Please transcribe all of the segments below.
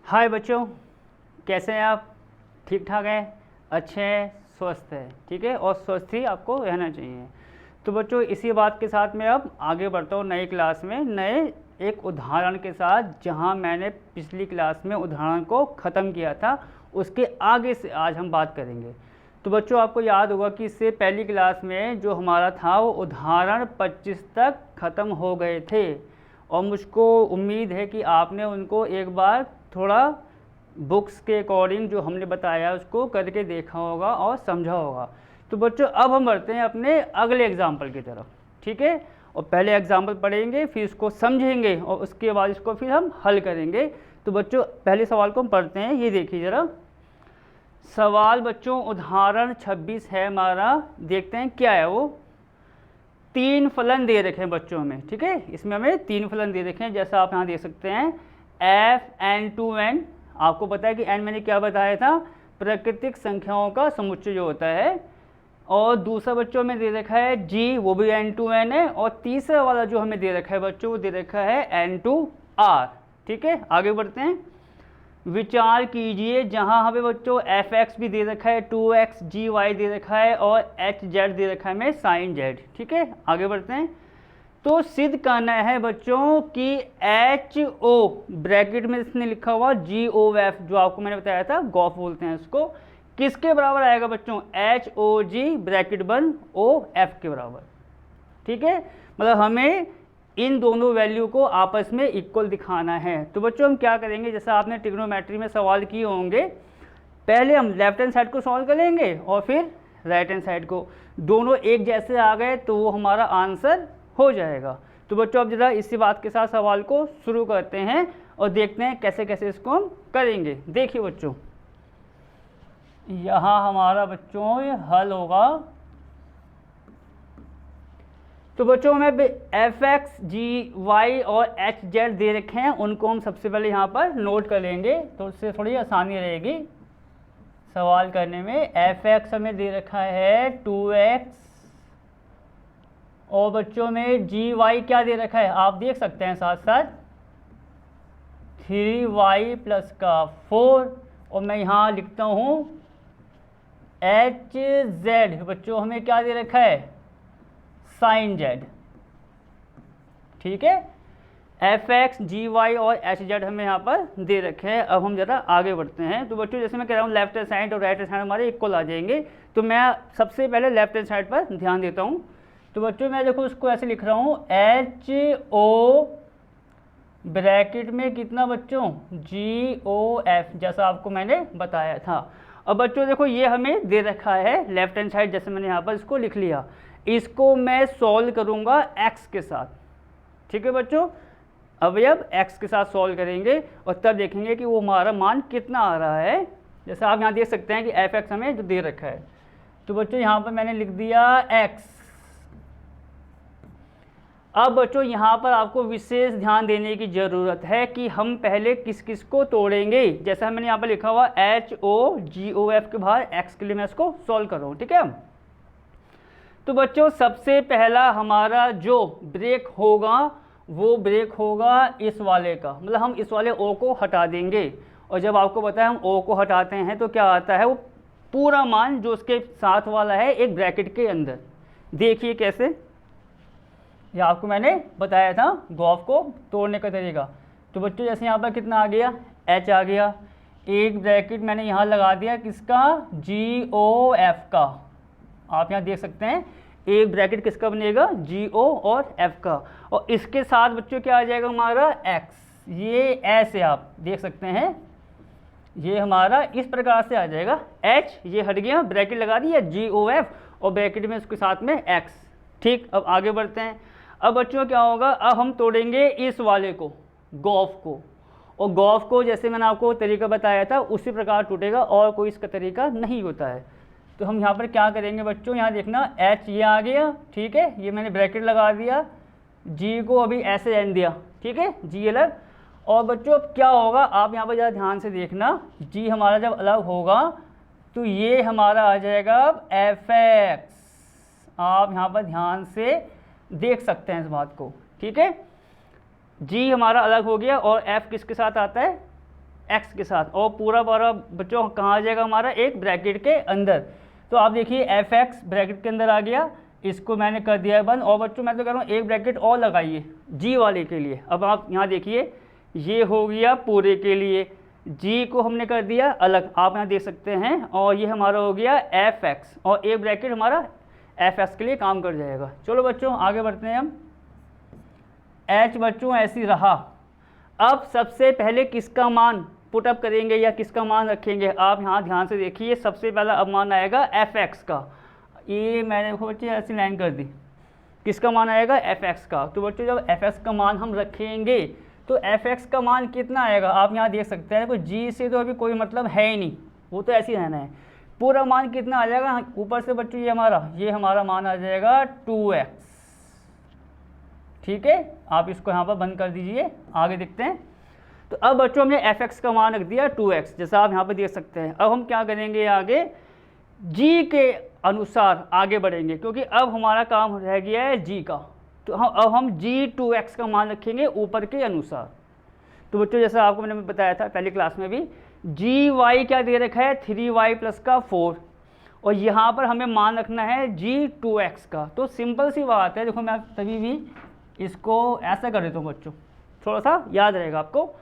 हाय बच्चों, कैसे हैं आप? ठीक ठाक हैं, अच्छे हैं, स्वस्थ हैं, ठीक है। और स्वस्थ ही आपको रहना चाहिए। तो बच्चों, इसी बात के साथ मैं अब आगे बढ़ता हूँ नई क्लास में, नए एक उदाहरण के साथ। जहाँ मैंने पिछली क्लास में उदाहरण को ख़त्म किया था, उसके आगे से आज हम बात करेंगे। तो बच्चों, आपको याद होगा कि इससे पहली क्लास में जो हमारा था वो उदाहरण 25 तक ख़त्म हो गए थे। और मुझको उम्मीद है कि आपने उनको एक बार थोड़ा बुक्स के अकॉर्डिंग जो हमने बताया उसको करके देखा होगा और समझा होगा। तो बच्चों, अब हम बढ़ते हैं अपने अगले एग्जाम्पल की तरफ, ठीक है। और पहले एग्जाम्पल पढ़ेंगे, फिर इसको समझेंगे और उसके बाद इसको फिर हम हल करेंगे। तो बच्चों, पहले सवाल को हम पढ़ते हैं। ये देखिए ज़रा सवाल बच्चों, उदाहरण 26 है हमारा। देखते हैं क्या है वो। 3 फलन दे रखे हैं बच्चों में, ठीक है। इसमें हमें 3 फलन दे रखे हैं, जैसा आप यहाँ देख सकते हैं f(n)(2)n। आपको पता है कि n मैंने क्या बताया था, प्राकृतिक संख्याओं का समुच्चय जो होता है। और दूसरा बच्चों में दे रखा है g, वो भी n2n है। और तीसरा वाला जो हमें दे रखा है बच्चों, वो दे रखा है n2r, ठीक है। आगे बढ़ते हैं। विचार कीजिए, जहाँ हमें बच्चों fx भी दे रखा है, 2x gy दे रखा है और hz दे रखा है हमें sin z, ठीक है। आगे बढ़ते हैं। तो सिद्ध करना है बच्चों कि HO ब्रैकेट में इसने लिखा हुआ GOF, जो आपको मैंने बताया था गॉफ बोलते हैं उसको, किसके बराबर आएगा बच्चों? HOG ब्रैकेट बंद OF के बराबर, ठीक है। मतलब हमें इन दोनों वैल्यू को आपस में इक्वल दिखाना है। तो बच्चों, हम क्या करेंगे, जैसा आपने ट्रिग्नोमेट्री में सवाल किए होंगे, पहले हम लेफ्ट हैंड साइड को सॉल्व करेंगे और फिर राइट हैंड साइड को। दोनों एक जैसे आ गए तो वो हमारा आंसर हो जाएगा। तो बच्चों, अब जरा इसी बात के साथ सवाल को शुरू करते हैं और देखते हैं कैसे कैसे इसको हम करेंगे। देखिए बच्चों, यहाँ हमारा बच्चों ये हल होगा। तो बच्चों, हमें fx, gy और hz दे रखे हैं, उनको हम सबसे पहले यहाँ पर नोट कर लेंगे, तो उससे थोड़ी आसानी रहेगी सवाल करने में। fx हमें दे रखा है 2x, और बच्चों में gy क्या दे रखा है आप देख सकते हैं साथ साथ 3y प्लस का 4। और मैं यहाँ लिखता हूँ hz, बच्चों हमें क्या दे रखा है? sin z, ठीक है। fx, gy और hz हमें यहाँ पर दे रखे हैं। अब हम ज़रा आगे बढ़ते हैं। तो बच्चों, जैसे मैं कह रहा हूँ लेफ्ट हैंड साइड और राइट हैंड साइड हमारे इक्वल आ जाएंगे, तो मैं सबसे पहले लेफ्ट हैंड साइड पर ध्यान देता हूँ। तो बच्चों, मैं देखो उसको ऐसे लिख रहा हूँ HO ब्रैकेट में कितना बच्चों? GOF, जैसा आपको मैंने बताया था। अब बच्चों देखो, ये हमें दे रखा है लेफ्ट हैंड साइड, जैसे मैंने यहाँ पर इसको लिख लिया। इसको मैं सॉल्व करूँगा x के साथ, ठीक है बच्चों। अब x के साथ सॉल्व करेंगे और तब देखेंगे कि वो हमारा मान कितना आ रहा है। जैसे आप यहाँ देख सकते हैं कि fx हमें जो दे रखा है। तो बच्चों, यहाँ पर मैंने लिख दिया x। अब बच्चों, यहाँ पर आपको विशेष ध्यान देने की ज़रूरत है कि हम पहले किस किस को तोड़ेंगे। जैसा मैंने यहाँ पर लिखा हुआ HOGOF के बाहर x के लिए मैं इसको सॉल्व कर रहा हूँ, ठीक है। तो बच्चों, सबसे पहला हमारा जो ब्रेक होगा वो ब्रेक होगा इस वाले का, मतलब हम इस वाले O को हटा देंगे। और जब आपको पता है हम O को हटाते हैं तो क्या आता है, वो पूरा मान जो उसके साथ वाला है एक ब्रैकेट के अंदर। देखिए कैसे, ये आपको मैंने बताया था गॉफ को तोड़ने का तरीका। तो बच्चों, जैसे यहाँ पर कितना आ गया? H आ गया। एक ब्रैकेट मैंने यहाँ लगा दिया किसका? GOF का। आप यहाँ देख सकते हैं एक ब्रैकेट किसका बनेगा? GO और F का। और इसके साथ बच्चों क्या आ जाएगा हमारा? X। ये ऐसे आप देख सकते हैं, ये हमारा इस प्रकार से आ जाएगा। H ये हट गया, ब्रैकेट लगा दिया GOF और ब्रैकेट में उसके साथ में X, ठीक। अब आगे बढ़ते हैं। अब बच्चों क्या होगा, अब हम तोड़ेंगे इस वाले को, गॉफ को। और गॉफ को जैसे मैंने आपको तरीका बताया था उसी प्रकार टूटेगा, और कोई इसका तरीका नहीं होता है। तो हम यहाँ पर क्या करेंगे बच्चों, यहाँ देखना H ये आ गया, ठीक है, ये मैंने ब्रैकेट लगा दिया। G को अभी ऐसे एन दिया, ठीक है, G अलग। और बच्चों अब क्या होगा, आप यहाँ पर ज़रा ध्यान से देखना, G हमारा जब अलग होगा तो ये हमारा आ जाएगा अब fx। आप यहाँ पर ध्यान से देख सकते हैं इस बात को, ठीक है। G हमारा अलग हो गया और F किसके साथ आता है? एक्स के साथ, और पूरा बच्चों कहाँ आ जाएगा हमारा, एक ब्रैकेट के अंदर। तो आप देखिए एफ एक्स ब्रैकेट के अंदर आ गया, इसको मैंने कर दिया है बंद। और बच्चों मैं तो कह रहा हूँ एक ब्रैकेट और लगाइए जी वाले के लिए। अब आप यहाँ देखिए ये हो गया पूरे के लिए, जी को हमने कर दिया अलग, आप यहाँ देख सकते हैं। और ये हमारा हो गया एफ एक्स, और एक ब्रैकेट हमारा एफ एक्स के लिए काम कर जाएगा। चलो बच्चों आगे बढ़ते हैं हम। एच बच्चों ऐसी रहा। अब सबसे पहले किसका मान पुटअप करेंगे या किसका मान रखेंगे, आप यहाँ ध्यान से देखिए। सबसे पहला अब मान आएगा एफ एक्स का, ये मैंने देखो बच्चे ऐसी लाइन कर दी, किसका मान आएगा, एफ एक्स का। तो बच्चों जब एफ एक्स का मान हम रखेंगे तो एफ एक्स का मान कितना आएगा, आप यहाँ देख सकते हैं। देखो जी से तो अभी कोई मतलब है ही नहीं, वो तो ऐसे ही रहना है। पूरा मान कितना आ जाएगा ऊपर से बच्चों, ये हमारा मान आ जाएगा 2x। ठीक है, आप इसको यहाँ पर बंद कर दीजिए, आगे देखते हैं। तो अब बच्चों हमने एफ एक्स का मान रख दिया 2x, जैसा आप यहाँ पर देख सकते हैं। अब हम क्या करेंगे, आगे जी के अनुसार आगे बढ़ेंगे, क्योंकि अब हमारा काम रह गया है जी का। तो अब हम जी 2x का मान रखेंगे ऊपर के अनुसार। तो बच्चों जैसा आपको मैंने बताया था पहली क्लास में भी, जी वाई क्या दे रखा है, 3y + का 4, और यहाँ पर हमें मान रखना है जी 2x का। तो सिंपल सी बात है, देखो मैं तभी भी इसको ऐसा कर देता हूँ बच्चों, थोड़ा सा याद रहेगा आपको।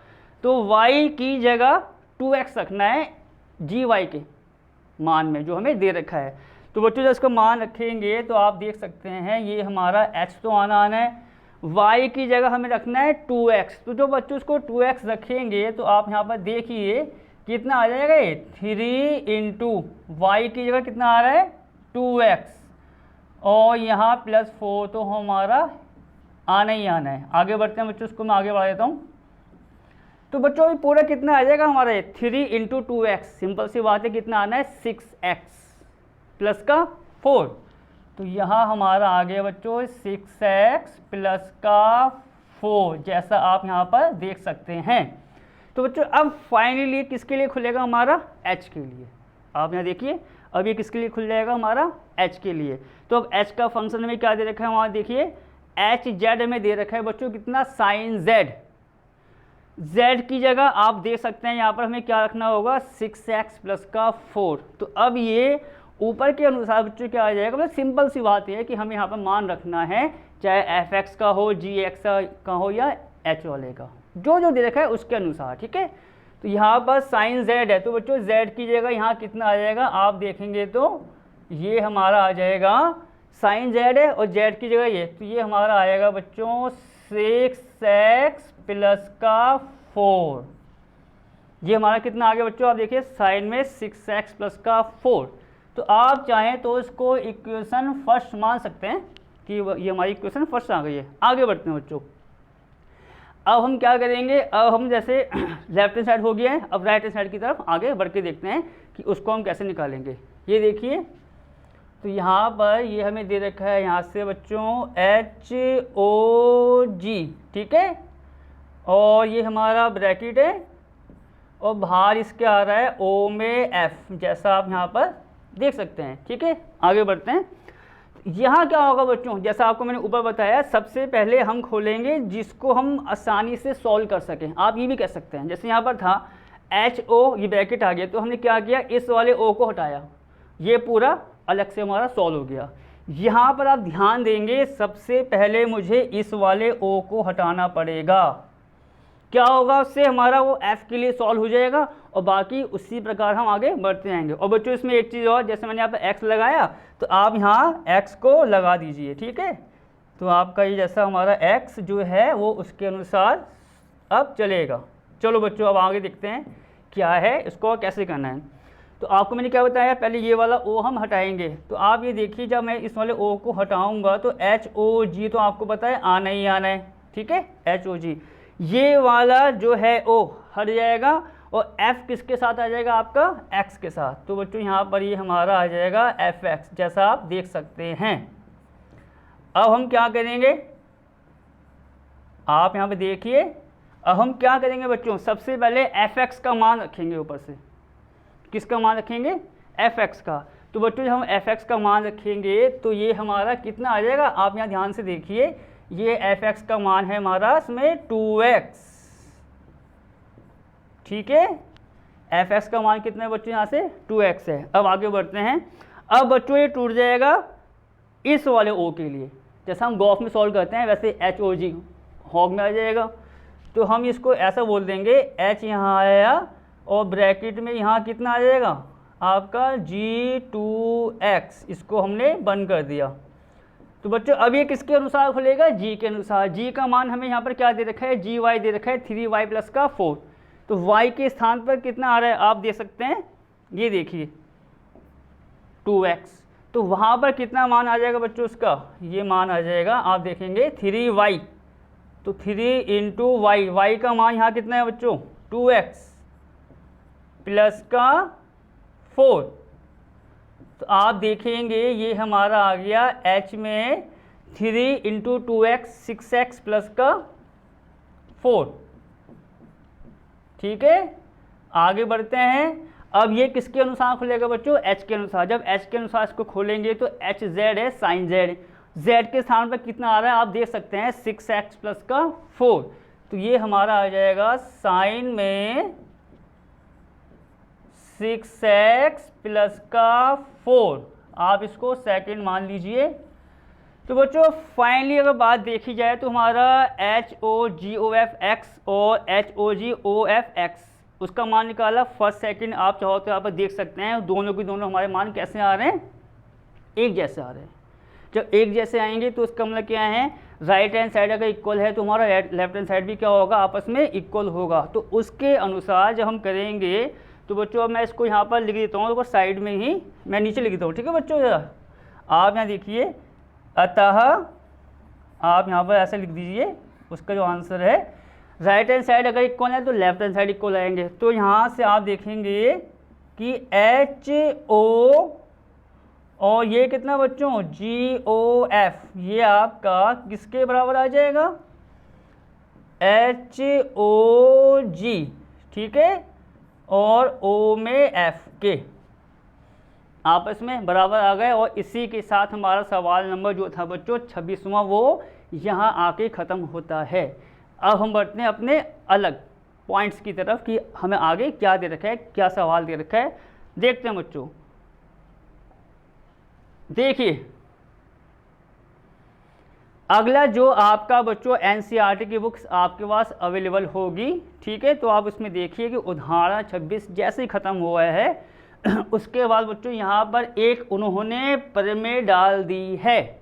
तो y की जगह 2x रखना है जी वाई के मान में जो हमें दे रखा है। तो बच्चों जब इसका मान रखेंगे तो आप देख सकते हैं ये हमारा h तो आना है, y की जगह हमें रखना है 2x। तो जो बच्चों इसको 2x रखेंगे तो आप यहाँ पर देखिए कितना आ जाएगा, ये 3 × y की जगह कितना आ रहा है 2x, और यहाँ +4 तो हमारा आना ही आना है। आगे बढ़ते हैं बच्चों, इसको मैं आगे बढ़ा देता हूँ। तो बच्चों अभी पूरा कितना आ जाएगा हमारा, 3 × 2x, सिंपल सी बात है कितना आना है 6x + का 4। तो यहाँ हमारा आ गया बच्चों 6x + का 4, जैसा आप यहाँ पर देख सकते हैं। तो बच्चों अब फाइनली किसके लिए खुलेगा हमारा, h के लिए। आप यहाँ देखिए अब ये किसके लिए खुल जाएगा हमारा, h के लिए। तो अब h का फंक्शन में क्या दे रखा है, वहाँ देखिए hz में दे रखा है बच्चों कितना, sin z। z की जगह आप देख सकते हैं यहाँ पर हमें क्या रखना होगा, 6x + का 4। तो अब ये ऊपर के अनुसार बच्चों क्या आ जाएगा, मतलब सिंपल सी बात है कि हमें यहाँ पर मान रखना है, चाहे एफ एक्स का हो, जी एक्स का हो, या एच वाले का, जो जो दे रखा है उसके अनुसार। ठीक है, तो यहाँ पर sin z है, तो बच्चों z की जगह यहाँ कितना आ जाएगा, आप देखेंगे तो ये हमारा आ जाएगा sin z है, और z की जगह ये, तो ये हमारा आएगा बच्चों 6x + का 4। ये हमारा कितना आ गया बच्चों, आप देखिए साइन में 6x + का 4। तो आप चाहें तो इसको इक्वेशन फर्स्ट मान सकते हैं कि ये हमारी इक्वेशन फर्स्ट आ गई है। आगे बढ़ते हैं बच्चों, अब हम क्या करेंगे, अब हम जैसे लेफ्ट हैंड साइड हो गया है, अब राइट हैंड साइड की तरफ आगे बढ़ के देखते हैं कि उसको हम कैसे निकालेंगे। ये देखिए, तो यहाँ पर ये हमें दे रखा है यहाँ से बच्चों HOG, ठीक है, और ये हमारा ब्रैकेट है, और बाहर इसके आ रहा है O में F, जैसा आप यहाँ पर देख सकते हैं। ठीक है, आगे बढ़ते हैं। यहाँ क्या होगा बच्चों, जैसा आपको मैंने ऊपर बताया, सबसे पहले हम खोलेंगे जिसको हम आसानी से सॉल्व कर सकें। आप ये भी कह सकते हैं, जैसे यहाँ पर था HO, ये ब्रैकेट आ गया, तो हमने क्या किया, इस वाले O को हटाया, ये पूरा अलग से हमारा सॉल्व हो गया। यहाँ पर आप ध्यान देंगे, सबसे पहले मुझे इस वाले O को हटाना पड़ेगा। क्या होगा उससे, हमारा वो f के लिए सॉल्व हो जाएगा, और बाकी उसी प्रकार हम आगे बढ़ते जाएंगे। और बच्चों इसमें एक चीज़ और, जैसे मैंने यहाँ पर x लगाया, तो आप यहाँ x को लगा दीजिए। ठीक है, तो आपका ये जैसा हमारा x जो है वो उसके अनुसार अब चलेगा। चलो बच्चों अब आगे देखते हैं क्या है, इसको कैसे करना है। तो आपको मैंने क्या बताया, पहले ये वाला O हम हटाएंगे। तो आप ये देखिए, जब मैं इस वाले O को हटाऊँगा तो HOG तो आपको पता है आना ही आना है। ठीक है, HOG, ये वाला जो है O हट जाएगा, और F किसके साथ आ जाएगा, आपका X के साथ। तो बच्चों यहाँ पर ये हमारा आ जाएगा FX, जैसा आप देख सकते हैं। अब हम क्या करेंगे, आप यहाँ पे देखिए, अब हम क्या करेंगे बच्चों, सबसे पहले FX का मान रखेंगे ऊपर से। किसका मान रखेंगे, FX का। तो बच्चों जब हम FX का मान रखेंगे तो ये हमारा कितना आ जाएगा, आप यहाँ ध्यान से देखिए, ये FX का मान है हमारा इसमें 2x। ठीक है। एफ एक्स का मान कितना है बच्चों, यहाँ से 2x है। अब आगे बढ़ते हैं। अब बच्चों ये टूट जाएगा इस वाले ओ के लिए, जैसे हम गॉफ में सॉल्व करते हैं वैसे एच ओ जी हॉग में आ जाएगा। तो हम इसको ऐसा बोल देंगे, एच यहाँ आया और ब्रैकेट में यहाँ कितना आ जाएगा आपका G2x, इसको हमने बंद कर दिया। तो बच्चों अब ये किसके अनुसार खुलेगा, जी के अनुसार। जी का मान हमें यहाँ पर क्या दे रखा है, जी वाई दे रखा है 3y प्लस का 4। तो y के स्थान पर कितना आ रहा है आप दे सकते हैं, ये देखिए 2x। तो वहाँ पर कितना मान आ जाएगा बच्चों उसका, ये मान आ जाएगा आप देखेंगे 3y। तो 3 इंटू वाई, वाई का मान यहाँ कितना है बच्चों 2x प्लस का 4। तो आप देखेंगे ये हमारा आ गया h में 3 इंटू 2x 6x प्लस का 4। ठीक है, आगे बढ़ते हैं। अब ये किसके अनुसार खुलेगा बच्चों, h के अनुसार। जब h के अनुसार इसको खोलेंगे तो एच जेड है साइन जेड, z के स्थान पर कितना आ रहा है आप देख सकते हैं 6x प्लस का 4। तो ये हमारा आ जाएगा साइन में 6x प्लस का 4। आप इसको सेकंड मान लीजिए। तो बच्चों फाइनली अगर बात देखी जाए तो हमारा HOGOF(x) और HOGOF(x) उसका मान निकाला फर्स्ट सेकंड। आप चाहो तो यहाँ पर देख सकते हैं दोनों के दोनों हमारे मान कैसे आ रहे हैं, एक जैसे आ रहे हैं। जब एक जैसे आएंगे तो इसका मतलब क्या है, राइट हैंड साइड अगर इक्वल है तो हमारा लेफ्ट हैंड साइड भी क्या होगा, आपस में इक्वल होगा। तो उसके अनुसार जब हम करेंगे तो बच्चों अब मैं इसको यहाँ पर लिख देता हूँ, तो साइड में ही मैं नीचे लिख देता हूँ। ठीक है बच्चों, ज़रा आप यहाँ देखिए, अतः आप यहाँ पर ऐसे लिख दीजिए उसका जो आंसर है, राइट हैंड साइड अगर इक्वल है तो लेफ्ट हैंड साइड इक्वल आएंगे। तो यहाँ से आप देखेंगे कि HO और ये कितना बच्चों GOF, ये आपका किसके बराबर आ जाएगा, HOG। ठीक है, और O में F के आपस में बराबर आ गए। और इसी के साथ हमारा सवाल नंबर जो था बच्चों 26वां वो यहाँ आके ख़त्म होता है। अब हम बढ़ते हैं अपने अलग पॉइंट्स की तरफ कि हमें आगे क्या दे रखा है, क्या सवाल दे रखा है, देखते हैं बच्चों। देखिए अगला जो आपका बच्चों NCERT की बुक्स आपके पास अवेलेबल होगी। ठीक है, तो आप उसमें देखिए कि उदाहरण 26 जैसे ही ख़त्म हुआ है उसके बाद बच्चों यहाँ पर एक उन्होंने प्रमेय डाल दी है।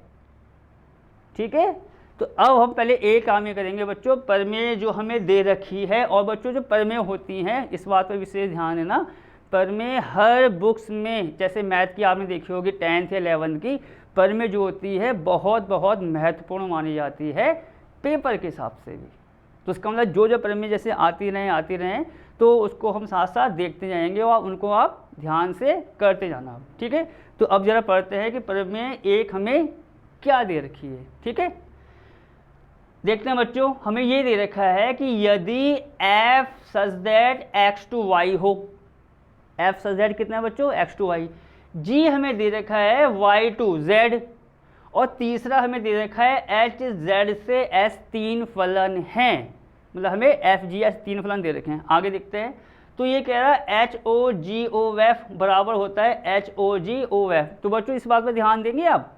ठीक है, तो अब हम पहले एक काम ये करेंगे बच्चों, प्रमेय जो हमें दे रखी है। और बच्चों जो प्रमेय होती हैं इस बात पर विशेष ध्यान देना, प्रमेय हर बुक्स में, जैसे मैथ की आपने देखी होगी 10th या 11th की, प्रमेय जो होती है बहुत बहुत महत्वपूर्ण मानी जाती है पेपर के हिसाब से भी। तो उसका मतलब जो प्रमेय जैसे आती रहें तो उसको हम साथ साथ देखते जाएंगे और उनको आप ध्यान से करते जाना। ठीक है, तो अब जरा पढ़ते हैं कि प्रमेय एक हमें क्या दे रखी है। ठीक है, देखते हैं बच्चों, हमें ये दे रखा है कि यदि f such that x to y हो, f सच दैट कितना है बच्चों x to y, g हमें दे रखा है y to z, और तीसरा हमें दे रखा है h z से s 3 फलन हैं। मतलब हमें f g s 3 फलन दे रखे हैं। आगे देखते हैं, तो ये कह रहा है HOGOF बराबर होता है HOGOF। तो बच्चों इस बात पर ध्यान देंगे आप,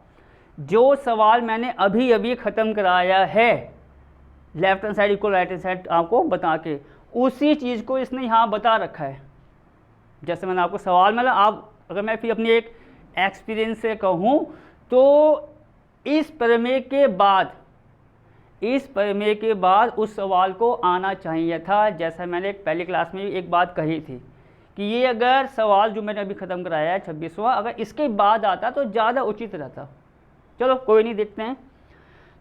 जो सवाल मैंने अभी अभी ख़त्म कराया है left hand side equal right hand side आपको बता के, उसी चीज़ को इसने यहाँ बता रखा है। जैसे मैंने आपको सवाल मिला, आप अगर मैं फिर अपनी एक एक्सपीरियंस से कहूँ तो इस प्रमेय के बाद उस सवाल को आना चाहिए था। जैसा मैंने पहली क्लास में एक बात कही थी कि ये अगर सवाल जो मैंने अभी ख़त्म कराया है 26वां, अगर इसके बाद आता तो ज़्यादा उचित रहता। चलो कोई नहीं, देखते हैं।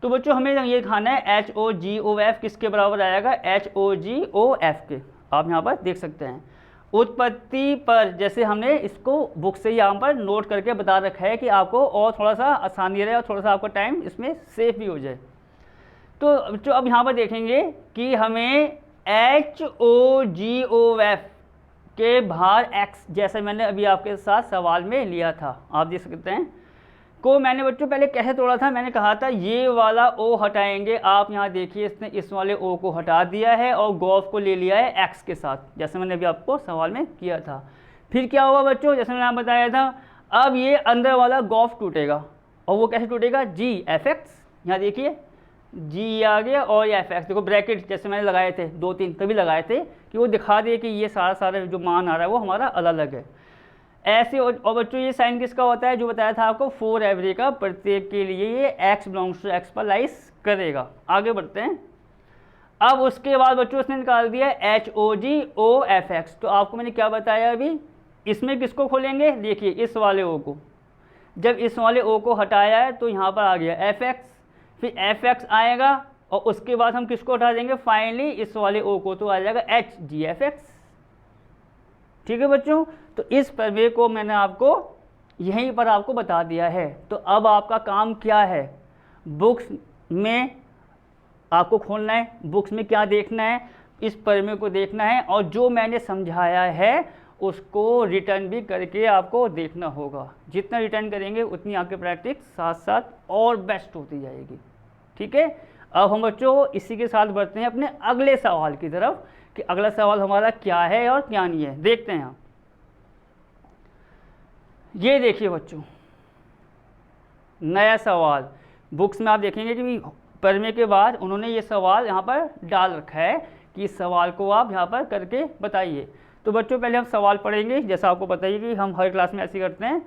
तो बच्चों हमें ये खाना है HOGOF किसके बराबर आएगा, HOGOF के। आप यहाँ पर देख सकते हैं उत्पत्ति पर, जैसे हमने इसको बुक से यहाँ पर नोट करके बता रखा है कि आपको और थोड़ा सा आसानी रहे और थोड़ा सा आपका टाइम इसमें सेफ भी हो जाए। तो बच्चों अब यहाँ पर देखेंगे कि हमें HOGOF के भार x, जैसे मैंने अभी आपके साथ सवाल में लिया था, आप देख सकते हैं को मैंने बच्चों पहले कैसे तोड़ा था, मैंने कहा था ये वाला ओ हटाएंगे, आप यहाँ देखिए इसने इस वाले ओ को हटा दिया है और गॉफ को ले लिया है एक्स के साथ, जैसे मैंने अभी आपको सवाल में किया था। फिर क्या हुआ बच्चों, जैसे मैंने आपको बताया था, अब ये अंदर वाला गॉफ टूटेगा, और वो कैसे टूटेगा, जी एफ एक्स, यहाँ देखिए जी आ गया और ये एफ एक्स, देखो ब्रैकेट जैसे मैंने लगाए थे 2-3 तभी लगाए थे कि वो दिखा दे कि ये सारा जो मान आ रहा है वो हमारा अलग अलग है। ऐसे और बच्चों ये साइन किसका होता है, जो बताया था आपको 4 एवरी का, प्रत्येक के लिए ये x बिलोंग्स टू x पर लाइस करेगा। आगे बढ़ते हैं। अब उसके बाद बच्चों उसने निकाल दिया एच ओ जी ओ एफ एक्स, तो आपको मैंने क्या बताया अभी, इसमें किसको खोलेंगे, देखिए इस वाले ओ को, जब इस वाले ओ को हटाया है तो यहाँ पर आ गया एफ एक्स, फिर एफ एक्स आएगा और उसके बाद हम किसको हटा देंगे, फाइनली इस वाले ओ को, तो आ जाएगा एच जी एफ एक्स। ठीक है बच्चों, तो इस प्रमेय को मैंने आपको यहीं पर आपको बता दिया है। तो अब आपका काम क्या है, बुक्स में आपको खोलना है, बुक्स में क्या देखना है, इस प्रमेय को देखना है और जो मैंने समझाया है उसको रिटर्न भी करके आपको देखना होगा। जितना रिटर्न करेंगे उतनी आपकी प्रैक्टिस साथ साथ और बेस्ट होती जाएगी। ठीक है, अब हम बच्चों इसी के साथ बढ़ते हैं अपने अगले सवाल की तरफ कि अगला सवाल हमारा क्या है और क्या नहीं है, देखते हैं आप। ये देखिए बच्चों नया सवाल, बुक्स में आप देखेंगे कि प्रमेय के बाद उन्होंने ये सवाल यहाँ पर डाल रखा है कि इस सवाल को आप यहाँ पर करके बताइए। तो बच्चों पहले हम सवाल पढ़ेंगे, जैसा आपको बताइए कि हम हर क्लास में ऐसे करते हैं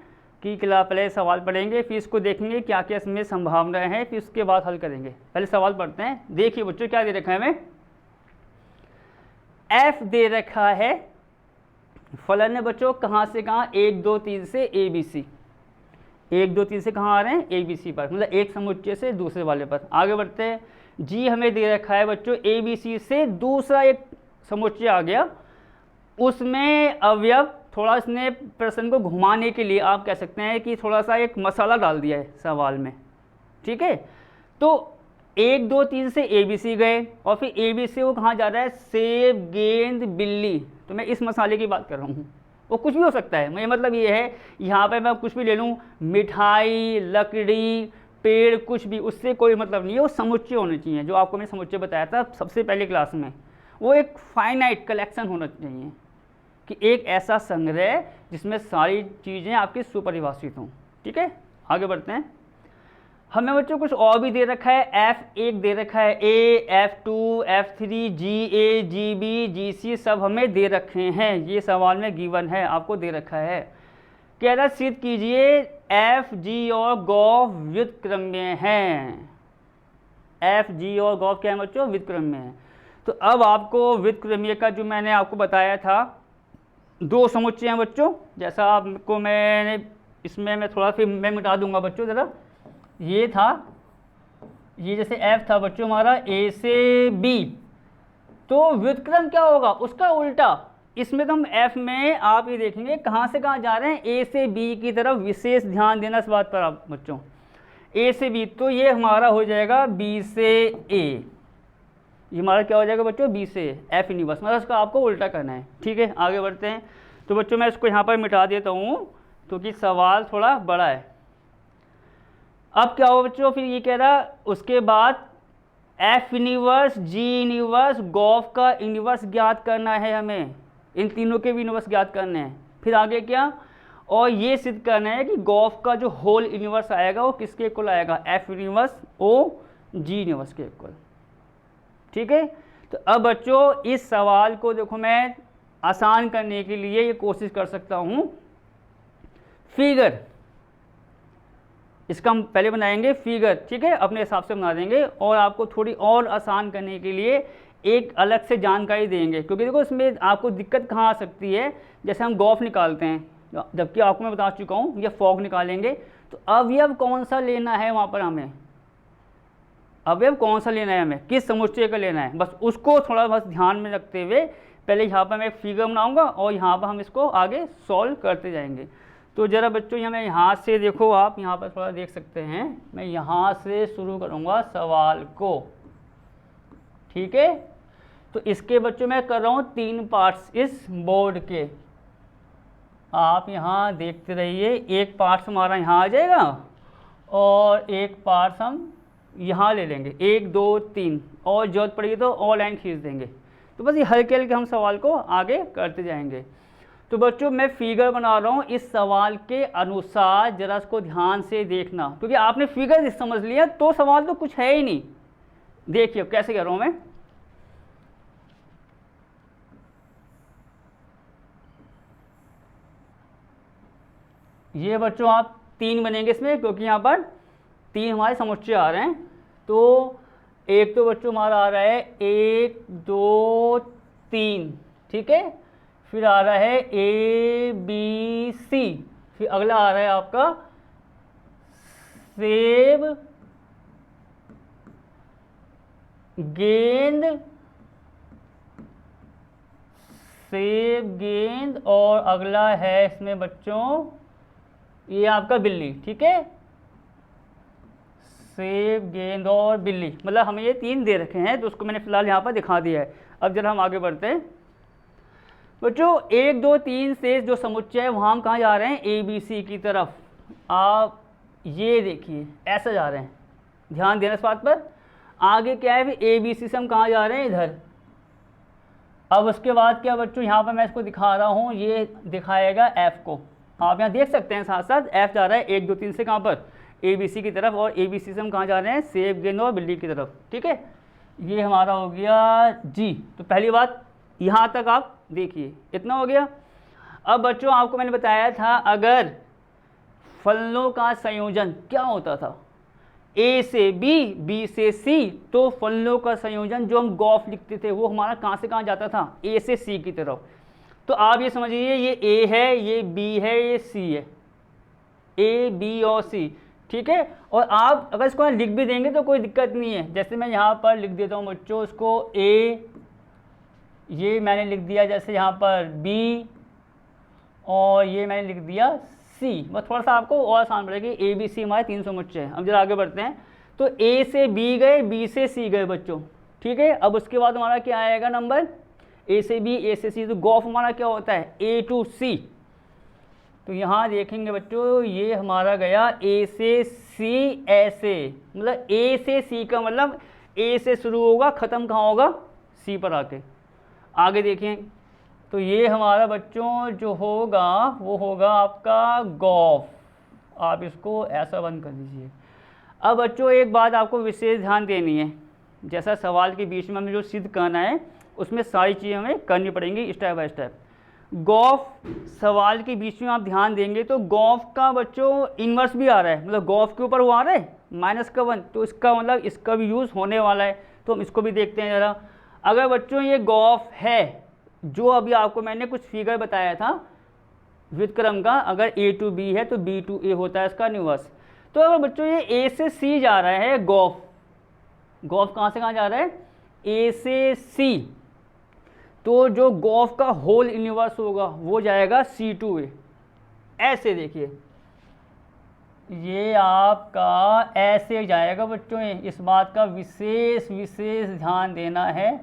कि पहले सवाल पढ़ेंगे, फिर इसको देखेंगे क्या क्या इसमें संभावनाएं हैं, फिर उसके बाद हल करेंगे। पहले सवाल पढ़ते हैं। देखिए बच्चों क्या दे रखा है हमें, एफ दे रखा है, फलन है बच्चों कहाँ से कहाँ, 1 2 3 से ए बी सी, 1 2 3 से कहाँ आ रहे हैं, ए बी सी पर, मतलब एक समुच्चय से दूसरे वाले पर। आगे बढ़ते हैं। जी हमें दे रखा है बच्चों ए बी सी से दूसरा एक समुच्चय आ गया, उसमें अवयव, थोड़ा इसने प्रश्न को घुमाने के लिए आप कह सकते हैं कि थोड़ा सा एक मसाला डाल दिया है सवाल में। ठीक है, तो 1 2 3 से ए बी सी गए और फिर ए बी सी वो कहाँ जा रहा है, सेब गेंद बिल्ली, तो मैं इस मसाले की बात कर रहा हूँ, वो कुछ भी हो सकता है। मेरा मतलब ये है यहाँ पे मैं कुछ भी ले लूँ, मिठाई, लकड़ी, पेड़, कुछ भी, उससे कोई मतलब नहीं है, वो समुच्चय होने चाहिए। जो आपको मैंने समुच्चय बताया था सबसे पहले क्लास में, वो एक फाइनाइट कलेक्शन होना चाहिए कि एक ऐसा संग्रह जिसमें सारी चीज़ें आपकी सुपरिभाषित हों। ठीक है, आगे बढ़ते हैं। हमें बच्चों कुछ और भी दे रखा है, F1 दे रखा है, A, F2, F3, GA, GB, GC सब हमें दे रखे हैं, ये सवाल में गिवन है, आपको दे रखा है। कह रहा सिद्ध कीजिए F, G और गॉफ व्युत्क्रम्य हैं। F, G और गॉफ क्या है बच्चों, व्युत्क्रम्य है। तो अब आपको व्युत्क्रम्य का जो मैंने आपको बताया था, 2 समुच्चय हैं बच्चों, जैसा आपको मैंने इसमें मैं थोड़ा फिर मैं मिटा दूंगा बच्चों ज़रा, ये था, ये जैसे F था बच्चों हमारा A से B, तो व्युत्क्रम क्या होगा, उसका उल्टा। इसमें तो हम F में आप ये देखेंगे कहाँ से कहाँ जा रहे हैं, A से B की तरफ, विशेष ध्यान देना इस बात पर आप बच्चों, A से B, तो ये हमारा हो जाएगा B से A, ये हमारा क्या हो जाएगा बच्चों, B से F इनवर्स, मतलब इसका आपको उल्टा करना है। ठीक है, आगे बढ़ते हैं। तो बच्चों मैं इसको यहाँ पर मिटा देता हूँ क्योंकि सवाल थोड़ा बड़ा है। अब क्या हो बच्चों, फिर ये कह रहा उसके बाद F इनवर्स, G इनवर्स, गॉफ का इनवर्स ज्ञात करना है हमें, इन तीनों के भी इनवर्स ज्ञात करने हैं। फिर आगे क्या, और ये सिद्ध करना है कि गॉफ का जो होल इनवर्स आएगा वो किसके इक्वल आएगा, F inverse O G inverse के इक्वल। ठीक है, तो अब बच्चों इस सवाल को देखो मैं आसान करने के लिए ये कोशिश कर सकता हूँ, फिगर इसका हम पहले बनाएंगे फिगर। ठीक है, अपने हिसाब से बना देंगे और आपको थोड़ी और आसान करने के लिए एक अलग से जानकारी देंगे, क्योंकि देखो इसमें आपको दिक्कत कहाँ आ सकती है, जैसे हम गॉफ निकालते हैं, जबकि आपको मैं बता चुका हूँ ये फॉग निकालेंगे, तो अवयव कौन सा लेना है, वहाँ पर हमें अवयव कौन सा लेना है, हमें किस समुच्चय का लेना है, बस उसको थोड़ा बस ध्यान में रखते हुए पहले यहाँ पर मैं एक फिगर बनाऊँगा और यहाँ पर हम इसको आगे सॉल्व करते जाएंगे। तो ज़रा बच्चों यहाँ मैं यहाँ से देखो, आप यहाँ पर थोड़ा देख सकते हैं, मैं यहाँ से शुरू करूँगा सवाल को। ठीक है, तो इसके बच्चों मैं कर रहा हूँ 3 पार्ट्स इस बोर्ड के, आप यहाँ देखते रहिए। एक पार्ट हमारा यहाँ आ जाएगा और एक पार्ट्स हम यहाँ ले लेंगे 1 2 3 और जरूरत पड़ेगी तो और लाइन खींच देंगे। तो बस ये हल्के हल्के हम सवाल को आगे करते जाएंगे। तो बच्चों मैं फिगर बना रहा हूँ इस सवाल के अनुसार, जरा इसको ध्यान से देखना, क्योंकि आपने फिगर समझ लिया तो सवाल तो कुछ है ही नहीं। देखिए कैसे कर रहा हूँ मैं। ये बच्चों आप 3 बनेंगे इसमें, क्योंकि यहाँ पर 3 हमारे समुच्चय आ रहे हैं। तो एक तो बच्चों हमारा आ रहा है 1 2 3, ठीक है। फिर आ रहा है ABC, फिर अगला आ रहा है आपका सेब गेंद, सेब गेंद, और अगला है इसमें बच्चों ये आपका बिल्ली, ठीक है। सेब गेंद और बिल्ली, मतलब हमें ये 3 दे रखे हैं, तो उसको मैंने फिलहाल यहाँ पर दिखा दिया है। अब जरा हम आगे बढ़ते हैं बच्चों। 1 2 3 से जो समुच्चय है वहाँ हम कहाँ जा रहे हैं, ABC की तरफ। आप ये देखिए ऐसा जा रहे हैं, ध्यान देना इस बात पर। आगे क्या है, फिर ABC से हम कहाँ जा रहे हैं, इधर। अब उसके बाद क्या बच्चों, यहाँ पर मैं इसको दिखा रहा हूँ, ये दिखाएगा F को। आप यहाँ देख सकते हैं साथ साथ F जा रहा है 1 2 3 से कहाँ पर, ABC की तरफ, और ABC से हम कहाँ जा रहे हैं, सेब गेंद और बिल्ली की तरफ, ठीक है। ये हमारा हो गया G। तो पहली बात यहाँ तक आप देखिए, इतना हो गया। अब बच्चों आपको मैंने बताया था अगर फलनों का संयोजन क्या होता था, A से B, B से C, तो फलनों का संयोजन जो हम गॉफ लिखते थे वो हमारा कहाँ से कहाँ जाता था, A से C की तरफ। तो आप ये समझिए ये A है, ये B है, ये C है, A B और C, ठीक है। और आप अगर इसको लिख भी देंगे तो कोई दिक्कत नहीं है। जैसे मैं यहाँ पर लिख देता हूँ बच्चों इसको A, ये मैंने लिख दिया जैसे यहाँ पर B, और ये मैंने लिख दिया C। बस थोड़ा सा आपको और आसान पड़ेगी। ABC हमारे 3 समुच्चय हैं। अब जरा आगे बढ़ते हैं। तो A से B गए, B से C गए बच्चों, ठीक है। अब उसके बाद हमारा क्या आएगा नंबर, A से B, A से C। तो गॉफ हमारा क्या होता है, A to C। तो यहाँ देखेंगे बच्चों ये हमारा गया A से C ऐसे, मतलब A से C का मतलब A से शुरू होगा, ख़त्म कहाँ होगा, C पर आके। आगे देखें तो ये हमारा बच्चों जो होगा वो होगा आपका गॉफ। आप इसको ऐसा बंद कर दीजिए। अब बच्चों एक बात आपको विशेष ध्यान देनी है, जैसा सवाल के बीच में हमें जो सिद्ध करना है उसमें सारी चीज़ें हमें करनी पड़ेंगी स्टेप बाय स्टेप। गॉफ सवाल के बीच में आप ध्यान देंगे तो गॉफ का बच्चों इन्वर्स भी आ रहा है, मतलब गॉफ के ऊपर वो आ रहा है -1, तो इसका मतलब इसका भी यूज़ होने वाला है। तो हम इसको भी देखते हैं ज़रा। अगर बच्चों ये गॉफ है जो अभी आपको मैंने कुछ फिगर बताया था व्युत्क्रम का, अगर A to B है तो B to A होता है इसका इन्वर्स। तो अगर बच्चों ये A से C जा रहा है गॉफ, गॉफ कहाँ से कहाँ जा रहा है, A से C, तो जो गॉफ का होल इन्वर्स होगा वो जाएगा C to A। ऐसे देखिए ये आपका ऐसे जाएगा बच्चों। इस बात का विशेष ध्यान देना है।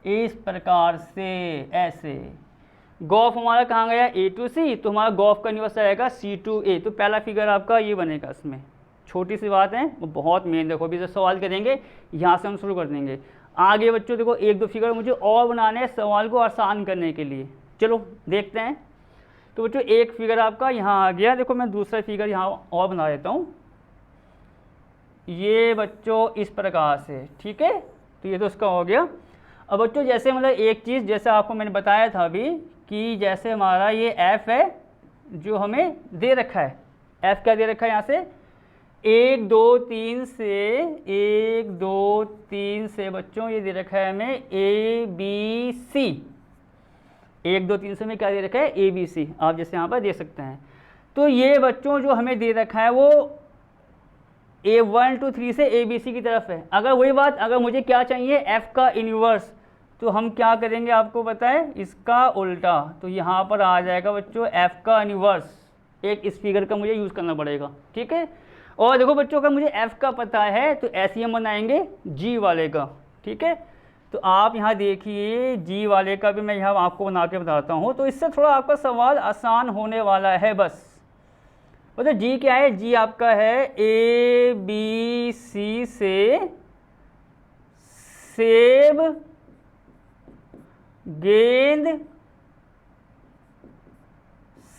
इस प्रकार से ऐसे गॉफ हमारा कहाँ गया, A to C, तो हमारा गॉफ का इन्वर्स आएगा C to A। तो पहला फिगर आपका ये बनेगा। इसमें छोटी सी बात है वो बहुत मेन, देखो अभी जो सवाल करेंगे यहाँ से हम शुरू कर देंगे। आगे बच्चों देखो 1 2 फिगर मुझे और बनाने हैं सवाल को आसान करने के लिए, चलो देखते हैं। तो बच्चों एक फिगर आपका यहाँ आ गया। देखो मैं दूसरा फिगर यहाँ और बना देता हूँ, ये बच्चों इस प्रकार से, ठीक है। तो ये तो उसका हो गया। अब बच्चों जैसे मतलब एक चीज़ जैसे आपको मैंने बताया था अभी कि जैसे हमारा ये F है जो हमें दे रखा है, F क्या दे रखा है यहाँ से 1 2 3 से 1 2 3 से बच्चों ये दे रखा है हमें ABC। 1 2 3 से हमें क्या दे रखा है ABC, आप जैसे यहाँ पर दे सकते हैं। तो ये बच्चों जो हमें दे रखा है वो A1 to 3 से ABC की तरफ है। अगर वही बात अगर मुझे क्या चाहिए F का इन्वर्स, तो हम क्या करेंगे आपको पता है, इसका उल्टा। तो यहाँ पर आ जाएगा बच्चों F का इन्वर्स, एक इस फिगर का मुझे यूज़ करना पड़ेगा, ठीक है। और देखो बच्चों अगर मुझे F का पता है तो ऐसे हम बनाएंगे G वाले का, ठीक है। तो आप यहाँ देखिए G वाले का भी मैं यहाँ आपको बना के बताता हूँ, तो इससे थोड़ा आपका सवाल आसान होने वाला है बस। मतलब जी क्या है, जी आपका है ए बी सी से सेब, गेंद,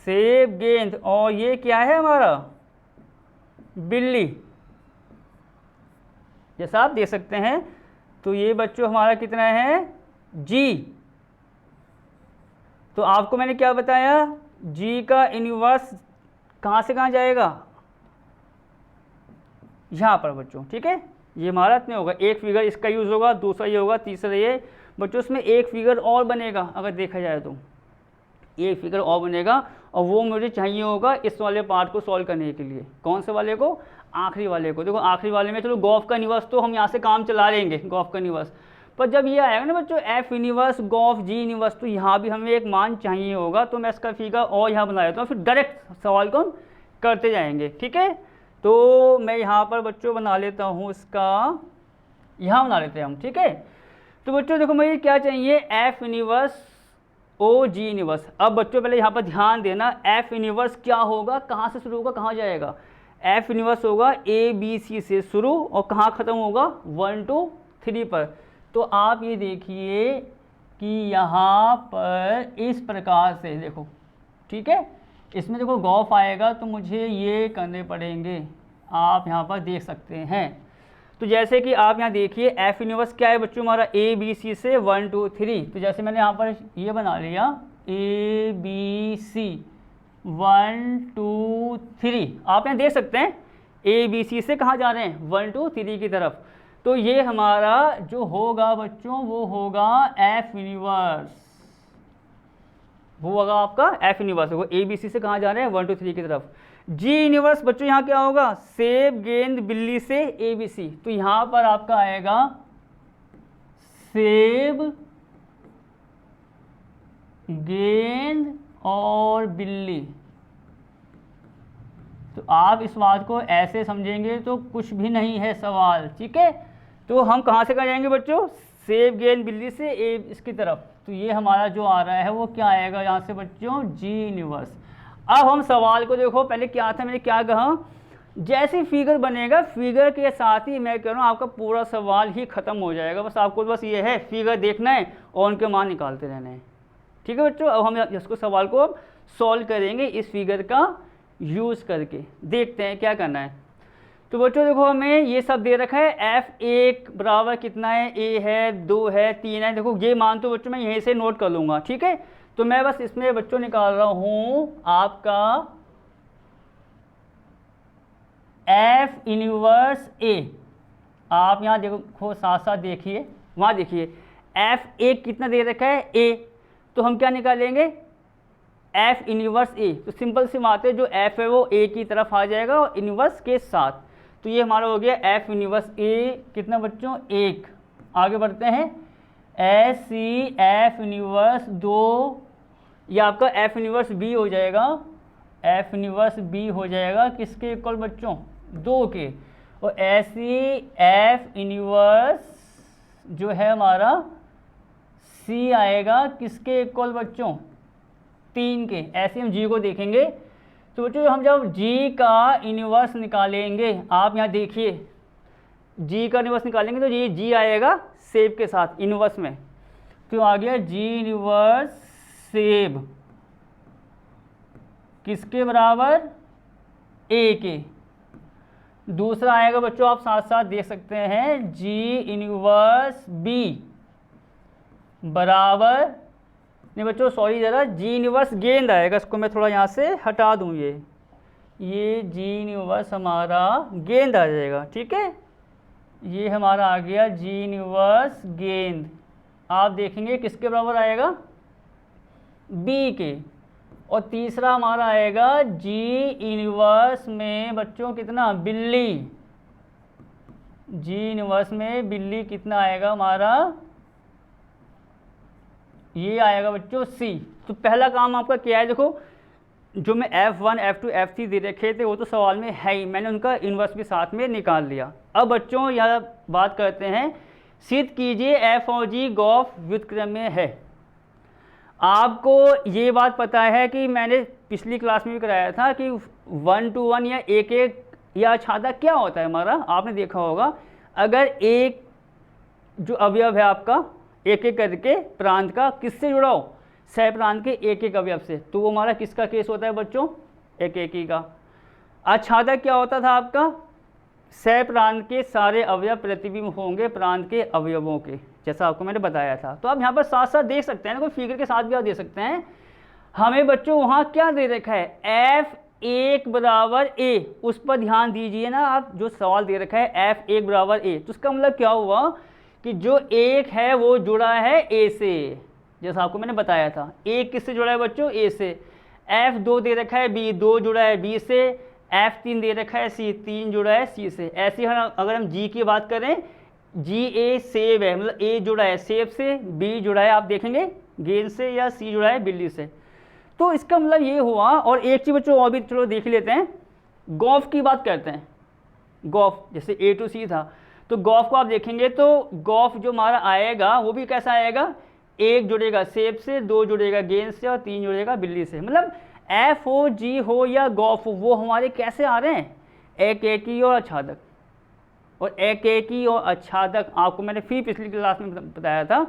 सेब गेंद, और ये क्या है हमारा, बिल्ली। जैसा आप देख सकते हैं, तो ये बच्चों हमारा कितना है, जी। तो आपको मैंने क्या बताया, जी का इन्वर्स कहाँ से कहाँ जाएगा, यहाँ पर बच्चों, ठीक है। ये हमारा इतने होगा, एक फिगर इसका यूज़ होगा, दूसरा ये होगा, तीसरा ये बच्चों। इसमें एक फिगर और बनेगा, अगर देखा जाए तो एक फिगर और बनेगा, और वो मुझे चाहिए होगा इस वाले पार्ट को सॉल्व करने के लिए। कौन से वाले को, आखिरी वाले को। देखो आखिरी वाले में चलो गॉफ का इन्वर्स तो हम यहाँ से काम चला लेंगे, गॉफ का इन्वर्स, पर जब ये आएगा ना बच्चों एफ इन्वर्स गॉफ जी इन्वर्स, तो यहाँ भी हमें एक मान चाहिए होगा। तो मैं इसका फिगर और यहाँ बना देता हूँ, फिर डायरेक्ट सवाल को हम करते जाएंगे, ठीक है। तो मैं यहाँ पर बच्चों बना लेता हूँ इसका, यहाँ बना लेते हैं हम, ठीक है। तो बच्चों देखो मुझे क्या चाहिए, एफ इन्वर्स ओ जी इन्वर्स। अब बच्चों पहले यहाँ पर ध्यान देना, एफ इन्वर्स क्या होगा, कहाँ से शुरू होगा कहाँ जाएगा। एफ इन्वर्स होगा ए बी सी से शुरू और कहाँ ख़त्म होगा, 1 2 3 पर। तो आप ये देखिए कि यहाँ पर इस प्रकार से देखो, ठीक है। इसमें देखो गॉफ आएगा तो मुझे ये करने पड़ेंगे, आप यहाँ पर देख सकते हैं। तो जैसे कि आप यहाँ देखिए एफ इन्वर्स क्या है बच्चों हमारा, ए बी सी से 1 2 3। तो जैसे मैंने यहाँ पर ये बना लिया ए बी सी 1 2 3, आप यहाँ देख सकते हैं ए बी सी से कहाँ जा रहे हैं, 1 2 3 की तरफ। तो ये हमारा जो होगा बच्चों वो होगा एफ इन्वर्स, वो होगा आपका एफ इन्वर्स होगा, ए बी सी से कहाँ जा रहे हैं, 1 2 3 की तरफ। जी इन्वर्स बच्चों यहाँ क्या होगा, सेब गेंद बिल्ली से ए बी सी। तो यहाँ पर आपका आएगा सेब गेंद और बिल्ली। तो आप इस बात को ऐसे समझेंगे तो कुछ भी नहीं है सवाल, ठीक है। तो हम कहाँ से कहाँ जाएंगे बच्चों, सेब गेंद बिल्ली से ए इसकी तरफ। तो ये हमारा जो आ रहा है वो क्या आएगा यहाँ से बच्चों, जी इन्वर्स। अब हम सवाल को देखो, पहले क्या था, मैंने क्या कहा, जैसे फिगर बनेगा फिगर के साथ ही मैं कह रहा हूँ आपका पूरा सवाल ही खत्म हो जाएगा। बस आपको बस ये है फिगर देखना है और उनके मान निकालते रहना है, ठीक है बच्चों। अब हम इसको सवाल को अब सॉल्व करेंगे इस फिगर का यूज़ करके, देखते हैं क्या करना है। तो बच्चों देखो हमें ये सब दे रखा है, f1 बराबर कितना है, a है 2 है 3 है। देखो ये मान तो बच्चों मैं यहीं से नोट कर लूँगा, ठीक है। तो मैं बस इसमें बच्चों निकाल रहा हूँ आपका f इन्वर्स a। आप यहाँ देखो साथ साथ देखिए, वहाँ देखिए f1 कितना दे रखा है, a। तो हम क्या निकालेंगे, f इन्वर्स a। तो सिंपल सी बात है, जो f है वो a की तरफ आ जाएगा और इन्वर्स के साथ। तो ये हमारा हो गया f इन्वर्स a कितना बच्चों, 1। आगे बढ़ते हैं, ऐसी f इन्वर्स 2, ये आपका f इन्वर्स b हो जाएगा, f इन्वर्स b हो जाएगा किसके इक्वल बच्चों, 2 के। और ऐसी f इन्वर्स जो है हमारा c आएगा किसके इक्वल बच्चों, 3 के। ऐसे हम g को देखेंगे। तो बच्चों हम जब g का इन्वर्स निकालेंगे, आप यहाँ देखिए g का इन्वर्स निकालेंगे तो ये g आएगा सेब के साथ इन्वर्स में। तो आ गया g इन्वर्स सेब किसके बराबर, a के। दूसरा आएगा बच्चों आप साथ साथ देख सकते हैं, g इन्वर्स b बराबर, नहीं बच्चों सॉरी ज़रा, जी इन्वर्स गेंद आएगा। इसको मैं थोड़ा यहाँ से हटा दूँ, ये जी इन्वर्स हमारा गेंद आ जाएगा, ठीक है। ये हमारा आ गया जी इन्वर्स गेंद। आप देखेंगे किसके बराबर आएगा, बी के। और तीसरा हमारा आएगा जी इन्वर्स में बच्चों कितना, बिल्ली। जी इन्वर्स में बिल्ली कितना आएगा हमारा, ये आएगा बच्चों सी। तो पहला काम आपका क्या है, देखो जो मैं F1 F2 F3 दे रखे थे वो तो सवाल में है ही, मैंने उनका इन्वर्स भी साथ में निकाल लिया। अब बच्चों यह बात करते हैं, सिद्ध कीजिए f और g गॉफ व्युत्क्रम में है। आपको ये बात पता है कि मैंने पिछली क्लास में भी कराया था कि 1 to 1 या एक एक या आच्छादक क्या होता है हमारा, आपने देखा होगा। अगर एक जो अवयव है आपका एक एक करके प्रांत का किससे जुड़ा हो, सह प्रांत के एक एक अवयव से, तो वो हमारा किसका केस होता है बच्चों, एक एक ही का। आच्छादक क्या होता था आपका, सह प्रांत के सारे अवयव प्रतिबिंब होंगे प्रांत के अवयवों के, जैसा आपको मैंने बताया था। तो आप यहाँ पर साथ साथ देख सकते हैं, कोई फिगर के साथ भी आप देख सकते हैं। हमें बच्चों वहाँ क्या दे रखा है, F1 बराबर A, उस पर ध्यान दीजिए ना आप, जो सवाल दे रखा है F1 बराबर A, तो उसका मतलब क्या हुआ कि जो एक है वो जुड़ा है A से, जैसा आपको मैंने बताया था। एक किससे जुड़ा है बच्चों, A से। F2 दे रखा है B, 2 जुड़ा है B से। F3 दे रखा है C, 3 जुड़ा है C से। ऐसे ही अगर हम G की बात करें, GA सेब है, मतलब A जुड़ा है सेब से, B जुड़ा है आप देखेंगे गेंद से, या C जुड़ा है बिल्ली से। तो इसका मतलब ये हुआ। और एक चीज़ बच्चों और भी चलो देख लेते हैं, गॉफ की बात करते हैं। गॉफ जैसे A to C था, तो गॉफ को आप देखेंगे तो गॉफ जो हमारा आएगा वो भी कैसा आएगा, एक जुड़ेगा सेब से, 2 जुड़ेगा गेंद से और 3 जुड़ेगा बिल्ली से। मतलब F हो G हो या गॉफ हो, वो हमारे कैसे आ रहे हैं, एक एकी और आच्छादक। और एक एकी और आच्छादक आपको मैंने फिर पिछली क्लास में बताया था,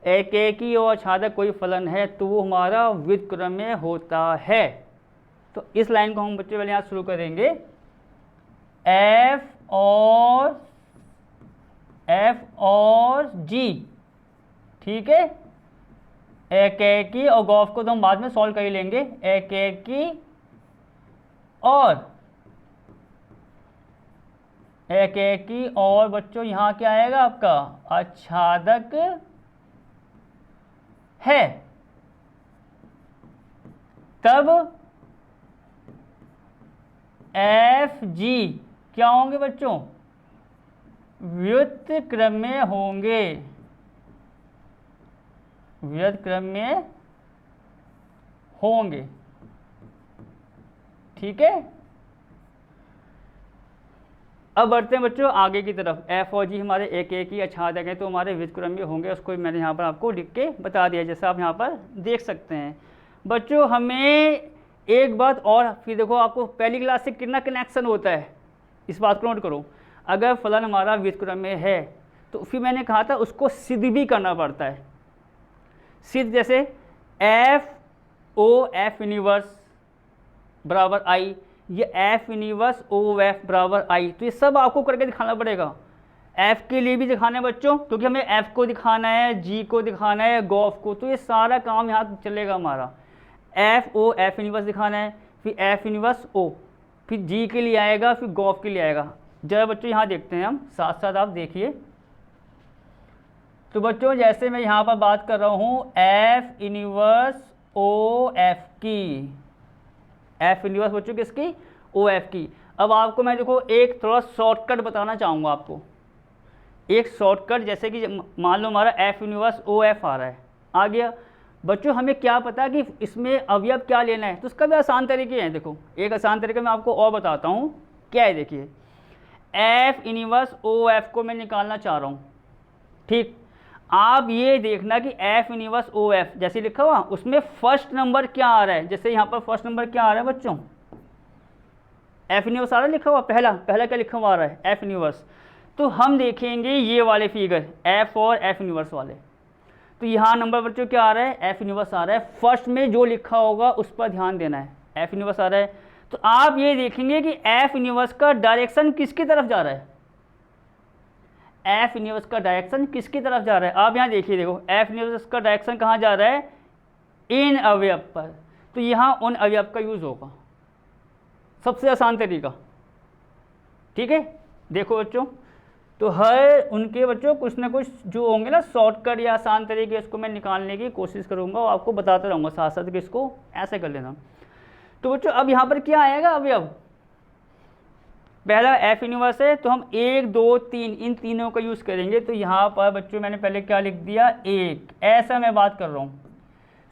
एक एकी और आच्छादक कोई फलन है तो वो हमारा व्युत्क्रम्य होता है। तो इस लाइन को हम बच्चे पहले यहाँ शुरू करेंगे, F और G, ठीक है। एक एकी और गॉफ को तो हम बाद में सॉल्व कर ही लेंगे, एक एकी और बच्चों यहाँ क्या आएगा आपका, आच्छादक है। तब FG क्या होंगे बच्चों, व्युत्क्रम्य होंगे, व्युत्क्रम्य होंगे, ठीक है। अब बढ़ते हैं बच्चों आगे की तरफ। F और G हमारे एक एक ही आच्छादक हैं तो हमारे व्युत्क्रम्य होंगे, उसको मैंने यहाँ पर आपको लिख के बता दिया, जैसा आप यहाँ पर देख सकते हैं। बच्चों हमें एक बात और, फिर देखो आपको पहली क्लास से कितना कनेक्शन होता है, इस बात को नोट करो। अगर फलन हमारा व्युत्क्रम्य है तो फिर मैंने कहा था उसको सिद्ध भी करना पड़ता है। सिद्ध जैसे F इन्वर्स बराबर I, ये F इन्वर्स OF बराबर I, तो ये सब आपको करके दिखाना पड़ेगा। F के लिए भी दिखाना है बच्चों, क्योंकि हमें F को दिखाना है, G को दिखाना है, गॉफ को, तो ये सारा काम यहाँ चलेगा हमारा। F इन्वर्स दिखाना है, फिर F इन्वर्स O, फिर G के लिए आएगा, फिर गॉफ के लिए आएगा। जरा बच्चों यहाँ देखते हैं हम, साथ साथ आप देखिए। तो बच्चों जैसे मैं यहाँ पर बात कर रहा हूँ F इन्वर्स OF की, F इन्वर्स बच्चों किसकी, OF की। अब आपको मैं देखो एक थोड़ा शॉर्टकट बताना चाहूँगा आपको, एक शॉर्टकट, जैसे कि मान लो हमारा F इन्वर्स OF आ रहा है, आ गया। बच्चों हमें क्या पता कि इसमें अवयव क्या लेना है, तो उसका भी आसान तरीके हैं। देखो एक आसान तरीका मैं आपको और बताता हूँ, क्या है देखिए। F इन्वर्स OF को मैं निकालना चाह रहा हूँ, ठीक। आप ये देखना कि F इन्वर्स OF जैसे लिखा हुआ उसमें फर्स्ट नंबर क्या आ रहा है, जैसे यहाँ पर फर्स्ट नंबर क्या आ रहा है बच्चों, F इन्वर्स आ रहा है लिखा हुआ, पहला क्या लिखा हुआ आ रहा है F इन्वर्स। तो हम देखेंगे ये वाले फिगर F और F इन्वर्स वाले, तो यहाँ नंबर बच्चों क्या आ रहा है, F इन्वर्स आ रहा है। फर्स्ट में जो लिखा होगा उस पर ध्यान देना है, F इन्वर्स आ रहा है। तो आप ये देखेंगे कि F इन्वर्स का डायरेक्शन किसकी तरफ जा रहा है, F इन्वर्स का डायरेक्शन किसकी तरफ जा रहा है, आप यहाँ देखिए। देखो F इन्वर्स का डायरेक्शन कहाँ जा रहा है, इन अवयव पर, तो यहाँ उन अवयव का यूज़ होगा, सबसे आसान तरीका, ठीक है। देखो बच्चों, तो हर उनके बच्चों कुछ ना कुछ जो होंगे ना शॉर्टकट या आसान तरीके, इसको मैं निकालने की कोशिश करूँगा और आपको बताता रहूँगा साथ साथ कि इसको ऐसे कर लेना। तो बच्चों अब यहाँ पर क्या आएगा अवयव, पहला F इन्वर्स है तो हम 1 2 3 इन तीनों का यूज़ करेंगे। तो यहाँ पर बच्चों मैंने पहले क्या लिख दिया, 1, ऐसा मैं बात कर रहा हूँ।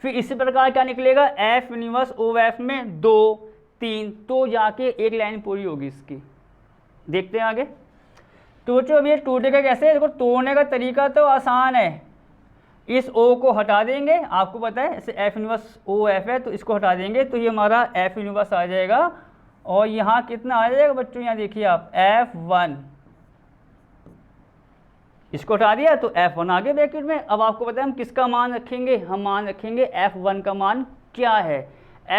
फिर इसी प्रकार क्या निकलेगा, F इन्वर्स OF में 2 3, तो जाके एक लाइन पूरी होगी इसकी। देखते हैं आगे। तो बच्चों अब ये टूटेगा कैसे, देखो तोड़ने का तरीका तो आसान है। इस ओ को हटा देंगे, आपको पता है ऐसे एफ इनवर्स ओ एफ है, तो इसको हटा देंगे तो ये हमारा एफ इनवर्स आ जाएगा। और यहाँ कितना आ जाएगा बच्चों, यहाँ देखिए आप F1, इसको हटा दिया तो F1 आगे ब्रैकेट में। अब आपको पता है हम किसका मान रखेंगे, हम मान रखेंगे F1 का मान क्या है।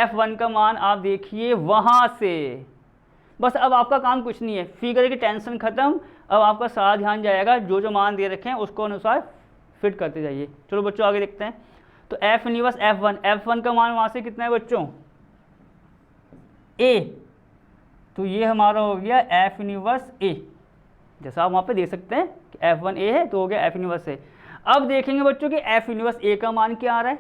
F1 का मान आप देखिए वहाँ से, बस अब आपका काम कुछ नहीं है, फिगर की टेंशन खत्म। अब आपका सारा ध्यान जाएगा जो जो मान दे रखे हैं उसको अनुसार फिट करते जाइए। चलो बच्चों आगे देखते हैं। तो एफ इनवर्स F1 का मान वहाँ से कितना है बच्चों, A, तो ये हमारा हो गया एफ इनवर्स A, जैसा आप वहाँ पे देख सकते हैं कि F1 A है तो हो गया एफ इनवर्स A। अब देखेंगे बच्चों कि एफ इनवर्स A का मान क्या आ रहा है।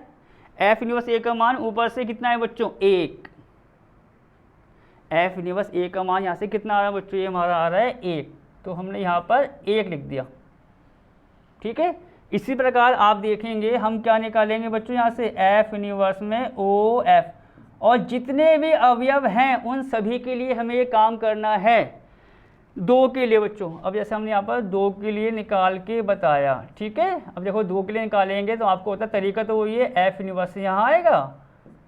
एफ इनवर्स A का मान ऊपर से कितना है बच्चों, 1। एफ इनवर्स A का मान यहाँ से कितना आ रहा है बच्चों, ये हमारा आ रहा है 1, तो हमने यहाँ पर 1 लिख दिया। ठीक है, इसी प्रकार आप देखेंगे हम क्या निकालेंगे बच्चों यहाँ से, एफ इनवर्स में ओ एफ, और जितने भी अवयव हैं उन सभी के लिए हमें ये काम करना है। 2 के लिए बच्चों, अब जैसे हमने यहाँ पर 2 के लिए निकाल के बताया, ठीक है। अब देखो 2 के लिए निकालेंगे तो आपको होता है तरीका तो वही है, एफ इनवर्स से यहाँ आएगा,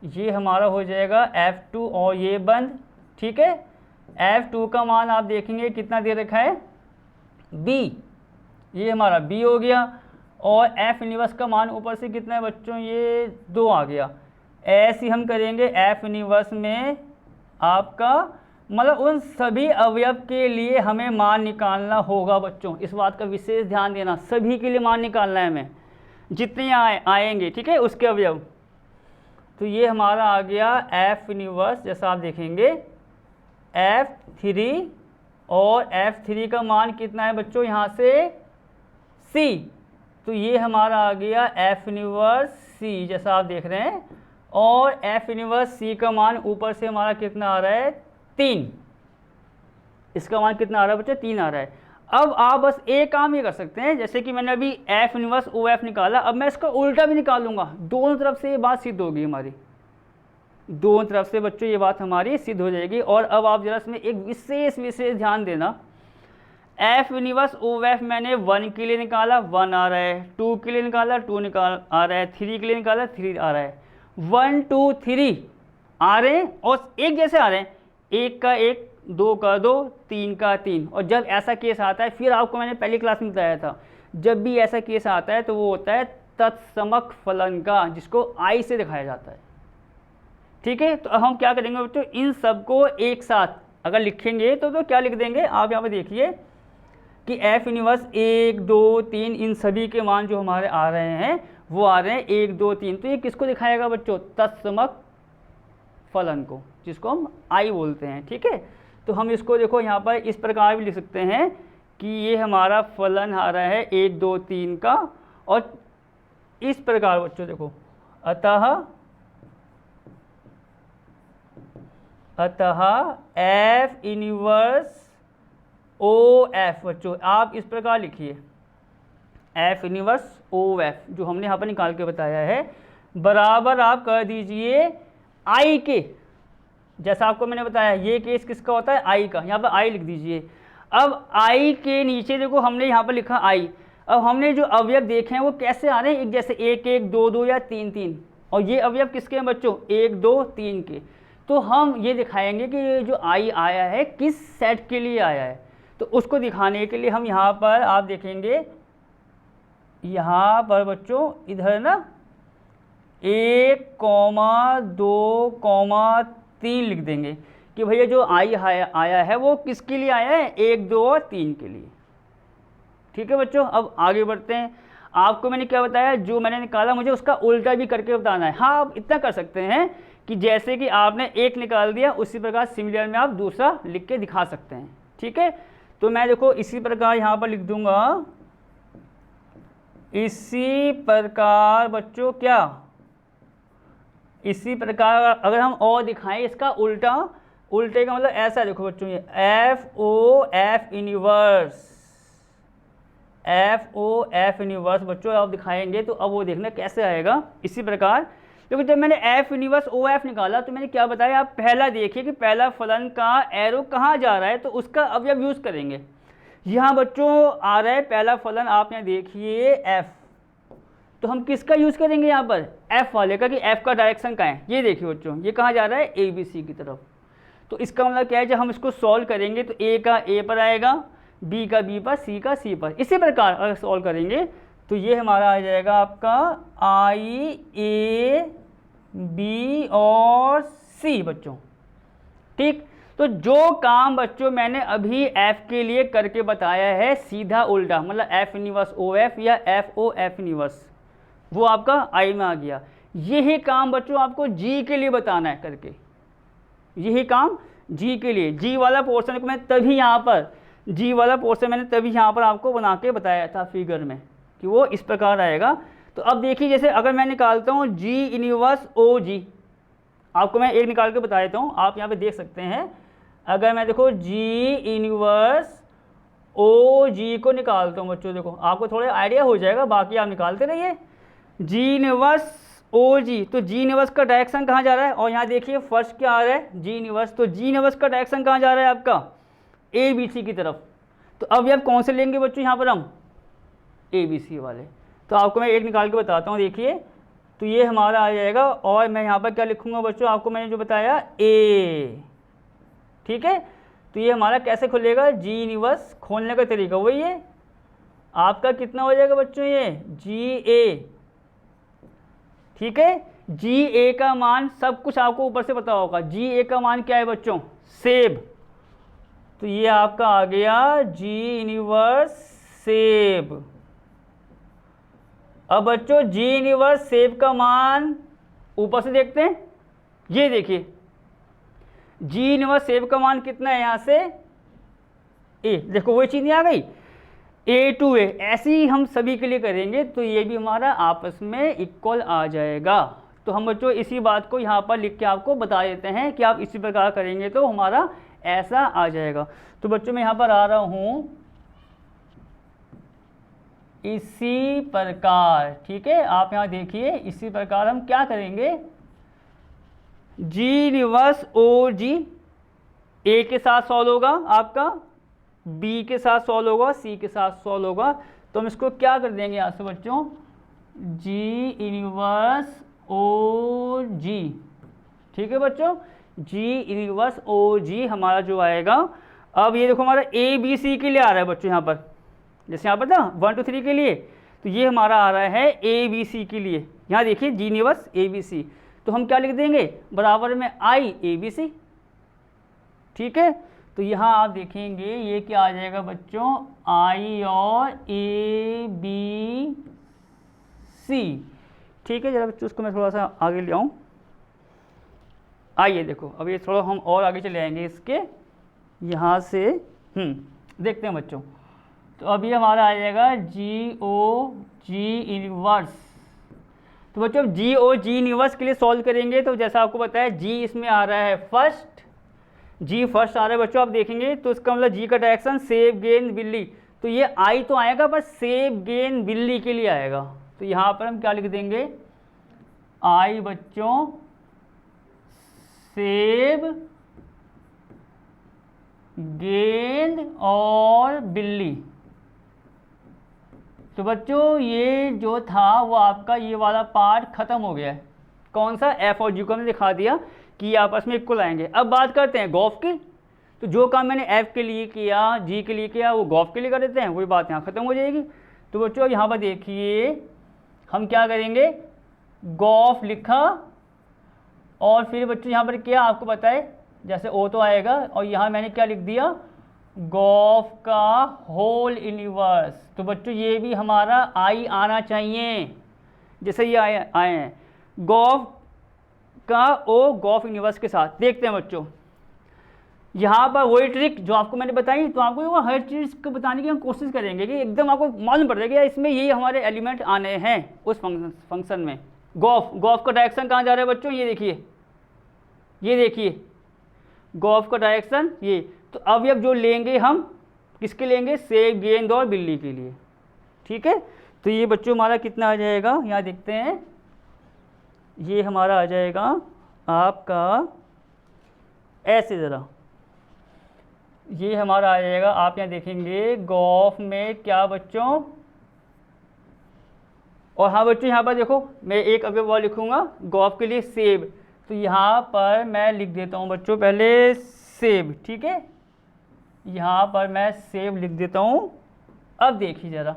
ये हमारा हो जाएगा F2 और ये बंद, ठीक है। F2 का मान आप देखेंगे कितना दे रखा है, B, ये हमारा B हो गया। और एफ इनवर्स का मान ऊपर से कितना है बच्चों, ये 2 आ गया। ऐसे ही हम करेंगे एफ इनवर्स में आपका, मतलब उन सभी अवयव के लिए हमें मान निकालना होगा बच्चों, इस बात का विशेष ध्यान देना, सभी के लिए मान निकालना है हमें, जितने आएंगे, ठीक है, उसके अवयव। तो ये हमारा आ गया एफ इनवर्स, जैसा आप देखेंगे F3, और F3 का मान कितना है बच्चों यहाँ से C, तो ये हमारा आ गया एफ इनवर्स C, जैसा आप देख रहे हैं। और एफ इनवर्स C का मान ऊपर से हमारा कितना आ रहा है, 3, इसका मान कितना आ रहा है बच्चों, 3 आ रहा है। अब आप बस एक काम ये कर सकते हैं, जैसे कि मैंने अभी एफ इनवर्स ओ एफ निकाला, अब मैं इसका उल्टा भी निकालूंगा, दोनों तरफ से ये बात सिद्ध होगी हमारी, दोनों तरफ से बच्चों ये बात हमारी सिद्ध हो जाएगी। और अब आप जरा इसमें एक विशेष ध्यान देना, एफ इनवर्स ओ एफ मैंने 1 के लिए निकाला 1 आ रहा है, 2 के लिए निकाला 2 आ रहा है, 3 के लिए निकाला 3 आ रहा है, 1 2 3 आ रहे हैं और एक जैसे आ रहे हैं, 1 का 1, 2 का 2, 3 का 3। और जब ऐसा केस आता है, फिर आपको मैंने पहली क्लास में बताया था, जब भी ऐसा केस आता है तो वो होता है तत्समक फलन का, जिसको आई से दिखाया जाता है, ठीक है। तो हम क्या करेंगे बच्चों, इन सबको एक साथ अगर लिखेंगे तो क्या लिख देंगे, आप यहाँ पर देखिए कि एफ इनवर्स 1 2 3 इन सभी के मान जो हमारे आ रहे हैं वो आ रहे हैं 1 2 3, तो ये किसको दिखाएगा बच्चों, तत्समक फलन को, जिसको हम आई बोलते हैं, ठीक है। तो हम इसको देखो यहाँ पर इस प्रकार भी लिख सकते हैं कि ये हमारा फलन आ रहा है 1 2 3 का, और इस प्रकार बच्चों देखो, अतः एफ इनवर्स ओ एफ, बच्चों आप इस प्रकार लिखिए, एफ इनवर्स ओ एफ जो हमने यहाँ पर निकाल के बताया है, बराबर आप कर दीजिए आई के, जैसा आपको मैंने बताया ये केस किसका होता है, आई का, यहाँ पर आई लिख दीजिए। अब आई के नीचे देखो हमने यहाँ पर लिखा आई, अब हमने जो अवयव देखे हैं वो कैसे आ रहे हैं, एक जैसे 1 1 2 2 या 3 3, और ये अवयव किसके हैं बच्चों, 1 2 3 के। तो हम ये दिखाएंगे कि ये जो आई आया है किस सेट के लिए आया है, तो उसको दिखाने के लिए हम यहाँ पर आप देखेंगे, यहाँ पर बच्चों इधर ना 1 2 3 लिख देंगे कि भैया जो आई आया है वो किसके लिए आया है, 1 2 और 3 के लिए, ठीक है बच्चों। अब आगे बढ़ते हैं, आपको मैंने क्या बताया, जो मैंने निकाला मुझे उसका उल्टा भी करके बताना है। हाँ आप इतना कर सकते हैं कि जैसे कि आपने 1 निकाल दिया उसी प्रकार सिमिलर में आप दूसरा लिख के दिखा सकते हैं, ठीक है। तो मैं देखो इसी प्रकार यहाँ पर लिख दूंगा, इसी प्रकार बच्चों क्या, इसी प्रकार अगर हम और दिखाएं इसका उल्टा, उल्टे का मतलब ऐसा देखो बच्चों, ये f o f inverse, f o f inverse बच्चों आप दिखाएंगे तो अब वो देखना कैसे आएगा, इसी प्रकार। क्योंकि जब मैंने एफ इनवर्स ओ एफ निकाला तो मैंने क्या बताया, आप पहला देखिए कि पहला फलन का एरो कहाँ जा रहा है, तो उसका अवयव यूज़ करेंगे। यहाँ बच्चों आ रहा है पहला फलन, आप यहाँ देखिए एफ, तो हम किसका यूज़ करेंगे यहाँ पर, एफ वाले का, कि एफ का डायरेक्शन कहाँ है। ये देखिए बच्चों, ये कहाँ जा रहा है, ए बी सी की तरफ। तो इसका मतलब क्या है, जब हम इसको सॉल्व करेंगे तो ए का ए पर आएगा, बी का बी पर, सी का सी पर। इसी प्रकार अगर सॉल्व करेंगे तो ये हमारा आ जाएगा आपका आई ए बी और सी बच्चों। ठीक, तो जो काम बच्चों मैंने अभी एफ के लिए करके बताया है सीधा उल्टा, मतलब एफ इनवर्स ओ एफ या एफ ओ एफ इनवर्स, वो आपका आई में आ गया। यही काम बच्चों आपको जी के लिए बताना है करके, यही काम जी के लिए। जी वाला पोर्शन को मैं तभी यहाँ पर, जी वाला पोर्शन मैंने तभी यहाँ पर आपको बना के बताया था फिगर में कि वो इस प्रकार आएगा। तो अब देखिए, जैसे अगर मैं निकालता हूँ जी इनवर्स ओ जी, आपको मैं एक निकाल के बता देता हूँ, आप यहाँ पे देख सकते हैं। अगर मैं देखो जी इनवर्स ओ जी को निकालता हूँ बच्चों, देखो आपको थोड़ा आइडिया हो जाएगा, बाकी आप निकालते रहिए। जी इनवर्स ओ जी, तो जी इनवर्स का डायरेक्शन कहाँ जा रहा है, और यहाँ देखिए फर्स्ट क्या आ रहा है, जी इनवर्स। तो जी इनवर्स का डायरेक्शन कहाँ जा रहा है आपका, ए बी सी की तरफ। तो अब ये आप कौन से लेंगे बच्चों यहाँ पर हम, ए बी सी वाले। तो आपको मैं एक निकाल के बताता हूँ, देखिए। तो ये हमारा आ जाएगा, और मैं यहाँ पर क्या लिखूँगा बच्चों, आपको मैंने जो बताया ए, ठीक है। तो ये हमारा कैसे खुलेगा, जी इनवर्स, खोलने का तरीका वही है आपका, कितना हो जाएगा बच्चों ये जी ए, ठीक है। जी ए का मान सब कुछ आपको ऊपर से पता होगा, जी ए का मान क्या है बच्चों, सेब। तो ये आपका आ गया जी इनवर्स सेब। अब बच्चों जी इनवर्स सेब का मान ऊपर से देखते हैं, ये देखिए जी इनवर्स सेब का मान कितना है यहाँ से, ए, देखो वही चीज़ नहीं आ गई, ए टू ए। ऐसे ही हम सभी के लिए करेंगे तो ये भी हमारा आपस में इक्वल आ जाएगा। तो हम बच्चों इसी बात को यहाँ पर लिख के आपको बता देते हैं कि आप इसी प्रकार करेंगे तो हमारा ऐसा आ जाएगा। तो बच्चों मैं यहाँ पर आ रहा हूँ इसी प्रकार, ठीक है। आप यहाँ देखिए, इसी प्रकार हम क्या करेंगे, जी इनवर्स ओ जी ए के साथ सॉल्व होगा आपका, बी के साथ सॉल्व होगा, सी के साथ सॉल्व होगा। तो हम इसको क्या कर देंगे यहाँ से बच्चों, जी इनवर्स ओ जी, ठीक है बच्चों, जी इनवर्स ओ जी हमारा जो आएगा। अब ये देखो हमारा ए बी सी के लिए आ रहा है बच्चों यहाँ पर, जैसे यहाँ पर था 1 2 3 के लिए, तो ये हमारा आ रहा है ए बी सी के लिए। यहाँ देखिए जी इनवर्स ए बी सी, तो हम क्या लिख देंगे, बराबर में आई ए बी सी, ठीक है। तो यहाँ आप देखेंगे ये क्या आ जाएगा बच्चों, आई और ए बी सी, ठीक है। जरा बच्चों उसको मैं थोड़ा सा आगे ले आऊँ, आइए देखो अब ये थोड़ा हम और आगे चले आएंगे इसके यहाँ से, देखते हैं बच्चों। तो अभी हमारा आ जाएगा जी ओ जी इनवर्स। तो बच्चों जी ओ जी इनवर्स के लिए सॉल्व करेंगे तो जैसा आपको बताया जी इसमें आ रहा है फर्स्ट, जी फर्स्ट आ रहा है बच्चों, आप देखेंगे तो इसका मतलब जी का डायरेक्शन सेब गेंद बिल्ली, तो ये आई तो आएगा पर सेब गेंद बिल्ली के लिए आएगा। तो यहाँ पर हम क्या लिख देंगे, आई बच्चों सेब गेंद और बिल्ली। तो बच्चों ये जो था वो आपका ये वाला पार्ट खत्म हो गया है, कौन सा, एफ और जी को हमने दिखा दिया कि ये आपस में इक्वल आएंगे। अब बात करते हैं गॉफ की। तो जो काम मैंने एफ के लिए किया, जी के लिए किया, वो गॉफ के लिए कर देते हैं, वही बात यहाँ खत्म हो जाएगी। तो बच्चों यहाँ पर देखिए हम क्या करेंगे, गॉफ लिखा और फिर बच्चों यहाँ पर क्या आपको बताए, जैसे ओ तो आएगा और यहाँ मैंने क्या लिख दिया, गॉफ का होल इनवर्स। तो बच्चों ये भी हमारा आई आना चाहिए, जैसे ये आए हैं गॉफ का ओ गॉफ इनवर्स के साथ। देखते हैं बच्चों यहाँ पर वही ट्रिक जो आपको मैंने बताई, तो आपको वो हर चीज़ को बताने की हम कोशिश करेंगे कि एकदम आपको मालूम पड़ जाएगा इसमें यही हमारे एलिमेंट आने हैं उस फंक्शन में। गॉफ का डायरेक्शन कहाँ जा रहा है बच्चों, ये देखिए गॉफ का डायरेक्शन ये। तो अब जो लेंगे हम किसके लेंगे, सेब गेंद और बिल्ली के लिए, ठीक है। तो ये बच्चों हमारा कितना आ जाएगा, यहाँ देखते हैं, ये हमारा आ जाएगा आपका ऐसे, ज़रा ये हमारा आ जाएगा, आप यहाँ देखेंगे गॉफ में क्या बच्चों, और हाँ बच्चों यहाँ पर देखो मैं एक अवयव और लिखूँगा गॉफ के लिए सेब, तो यहाँ पर मैं लिख देता हूँ बच्चों पहले सेब, ठीक है, यहाँ पर मैं सेब लिख देता हूँ। अब देखिए ज़रा,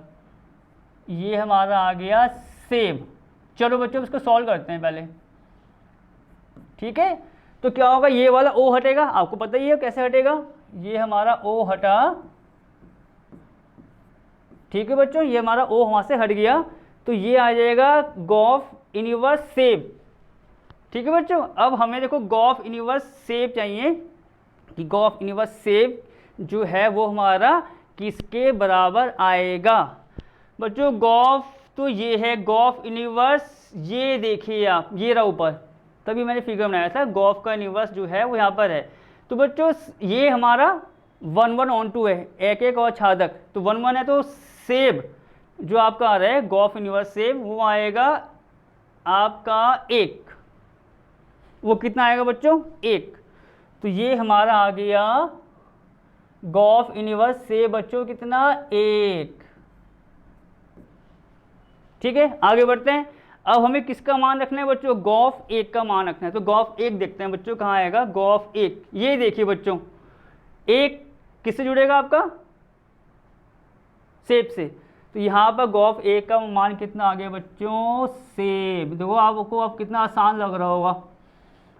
ये हमारा आ गया सेब। चलो बच्चों इसको सॉल्व करते हैं पहले, ठीक है। तो क्या होगा, ये वाला ओ हटेगा, आपको पता ही है कैसे हटेगा, ये हमारा ओ हटा, ठीक है बच्चों, ये हमारा ओ वहाँ से हट गया, तो ये आ जाएगा गॉफ इनवर्स सेब, ठीक है बच्चों। अब हमें देखो गॉफ इनवर्स सेब चाहिए कि गॉफ इनवर्स सेब जो है वो हमारा किसके बराबर आएगा। बच्चों गॉफ तो ये है गॉफ इनवर्स, ये देखिए आप, ये रहा ऊपर, तभी मैंने फिगर बनाया था, गॉफ का इनवर्स जो है वो यहाँ पर है। तो बच्चों ये हमारा 1 1 ऑन 2 है, एक एक और छादक, तो 1 1 है, तो सेब जो आपका आ रहा है गॉफ इनवर्स सेब वो आएगा आपका 1, वो कितना आएगा बच्चों 1, तो ये हमारा आ गया गॉफ इनवर्स सेब बच्चों कितना 1, ठीक है। आगे बढ़ते हैं, अब हमें किसका मान रखना है बच्चों, गॉफ 1 का मान रखना है, तो गॉफ 1 देखते हैं बच्चों कहाँ आएगा, गॉफ 1, ये देखिए बच्चों 1 किससे जुड़ेगा आपका सेब से, तो यहाँ पर गॉफ 1 का मान कितना आ गया बच्चों सेब। देखो आपको अब कितना आसान लग रहा होगा,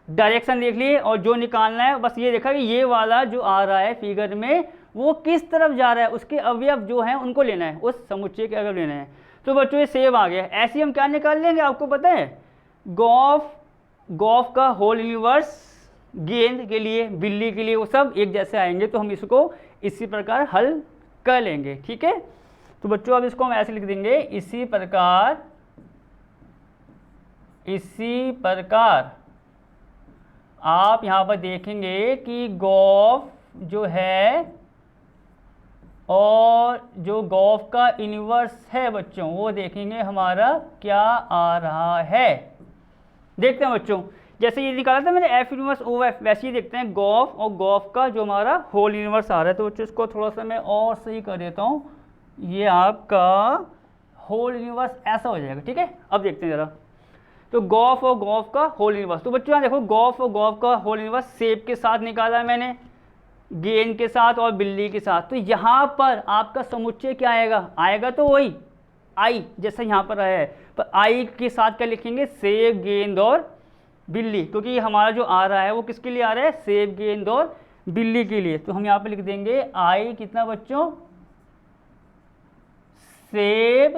डायरेक्शन देख लिए और जो निकालना है बस ये देखा कि ये वाला जो आ रहा है फिगर में वो किस तरफ जा रहा है, उसके अवयव जो हैं उनको लेना है, उस समुच्चय के अवयव लेने हैं। तो बच्चों ये सेब आ गया, ऐसे ही हम क्या निकाल लेंगे आपको पता है, गॉफ का होल इनवर्स गेंद के लिए, बिल्ली के लिए, वो सब एक जैसे आएंगे, तो हम इसको इसी प्रकार हल कर लेंगे, ठीक है। तो बच्चों अब इसको हम ऐसे लिख देंगे, इसी प्रकार आप यहाँ पर देखेंगे कि गॉफ जो है और जो गॉफ का इनवर्स है बच्चों वो देखेंगे हमारा क्या आ रहा है। देखते हैं बच्चों, जैसे ये निकाला था मैंने एफ इनवर्स ओ एफ, वैसे ही देखते हैं गॉफ और गॉफ का जो हमारा होल इनवर्स आ रहा है। तो बच्चों इसको थोड़ा सा मैं और सही कर देता हूँ, ये आपका होल इनवर्स ऐसा हो जाएगा, ठीक है। अब देखते हैं ज़रा, तो गॉफ और गॉफ का होल इनवर्स, तो बच्चों यहाँ देखो गॉफ और गॉफ का होल इनवर्स सेब के साथ निकाला है मैंने, गेंद के साथ और बिल्ली के साथ, तो यहाँ पर आपका समुच्चय क्या आएगा तो वही आई जैसा यहाँ पर है, पर आई के साथ क्या लिखेंगे सेब गेंद और बिल्ली, क्योंकि हमारा जो आ रहा है वो किसके लिए आ रहा है सेब गेंद और बिल्ली के लिए। तो हम यहाँ पे लिख देंगे आई कितना बच्चों सेब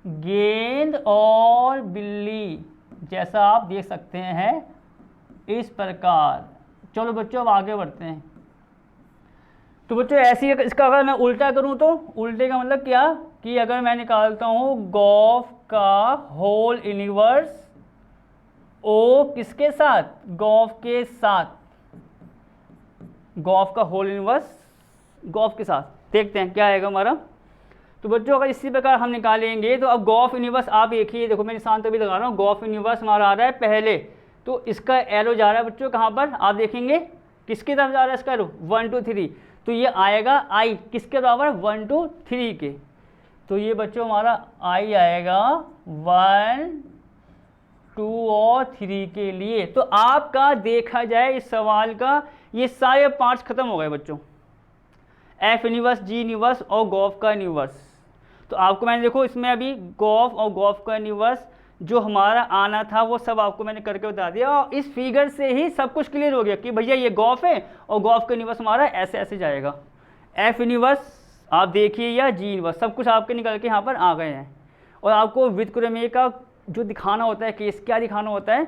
गेंद और बिल्ली, जैसा आप देख सकते हैं इस प्रकार। चलो बच्चों अब आगे बढ़ते हैं। तो बच्चों ऐसी इसका अगर मैं उल्टा करूं तो उल्टे का मतलब क्या कि अगर मैं निकालता हूं गॉफ का होल इनवर्स ओ किसके साथ गॉफ के साथ, गॉफ का होल इनवर्स गॉफ के साथ, देखते हैं क्या आएगा हमारा। तो बच्चों अगर इसी प्रकार हम निकालेंगे तो अब गॉफ इनवर्स आप देखिए, देखो मैं निशान तभी लगा रहा हूँ, गॉफ इनवर्स हमारा आ रहा है पहले, तो इसका एरो जा रहा है बच्चों कहाँ पर आप देखेंगे किसकी तरफ जा रहा है इसका एरो 1 2 3, तो ये आएगा आई किसके बराबर 1 2 3 के, तो ये बच्चों हमारा आई आएगा 1 2 और 3 के लिए। तो आपका देखा जाए इस सवाल का ये सारे पार्ट्स खत्म हो गए बच्चों, एफ इनवर्स जी इनवर्स और गॉफ का इनवर्स। तो आपको मैंने देखो इसमें अभी गॉफ और गॉफ का इनवर्स जो हमारा आना था वो सब आपको मैंने करके बता दिया, और इस फिगर से ही सब कुछ क्लियर हो गया कि भैया ये गॉफ है और गॉफ का इनवर्स हमारा ऐसे ऐसे जाएगा, एफ इनवर्स आप देखिए या जी इनवर्स सब कुछ आपके निकल के यहाँ पर आ गए हैं। और आपको व्युत्क्रमीय का जो दिखाना होता है केस क्या दिखाना होता है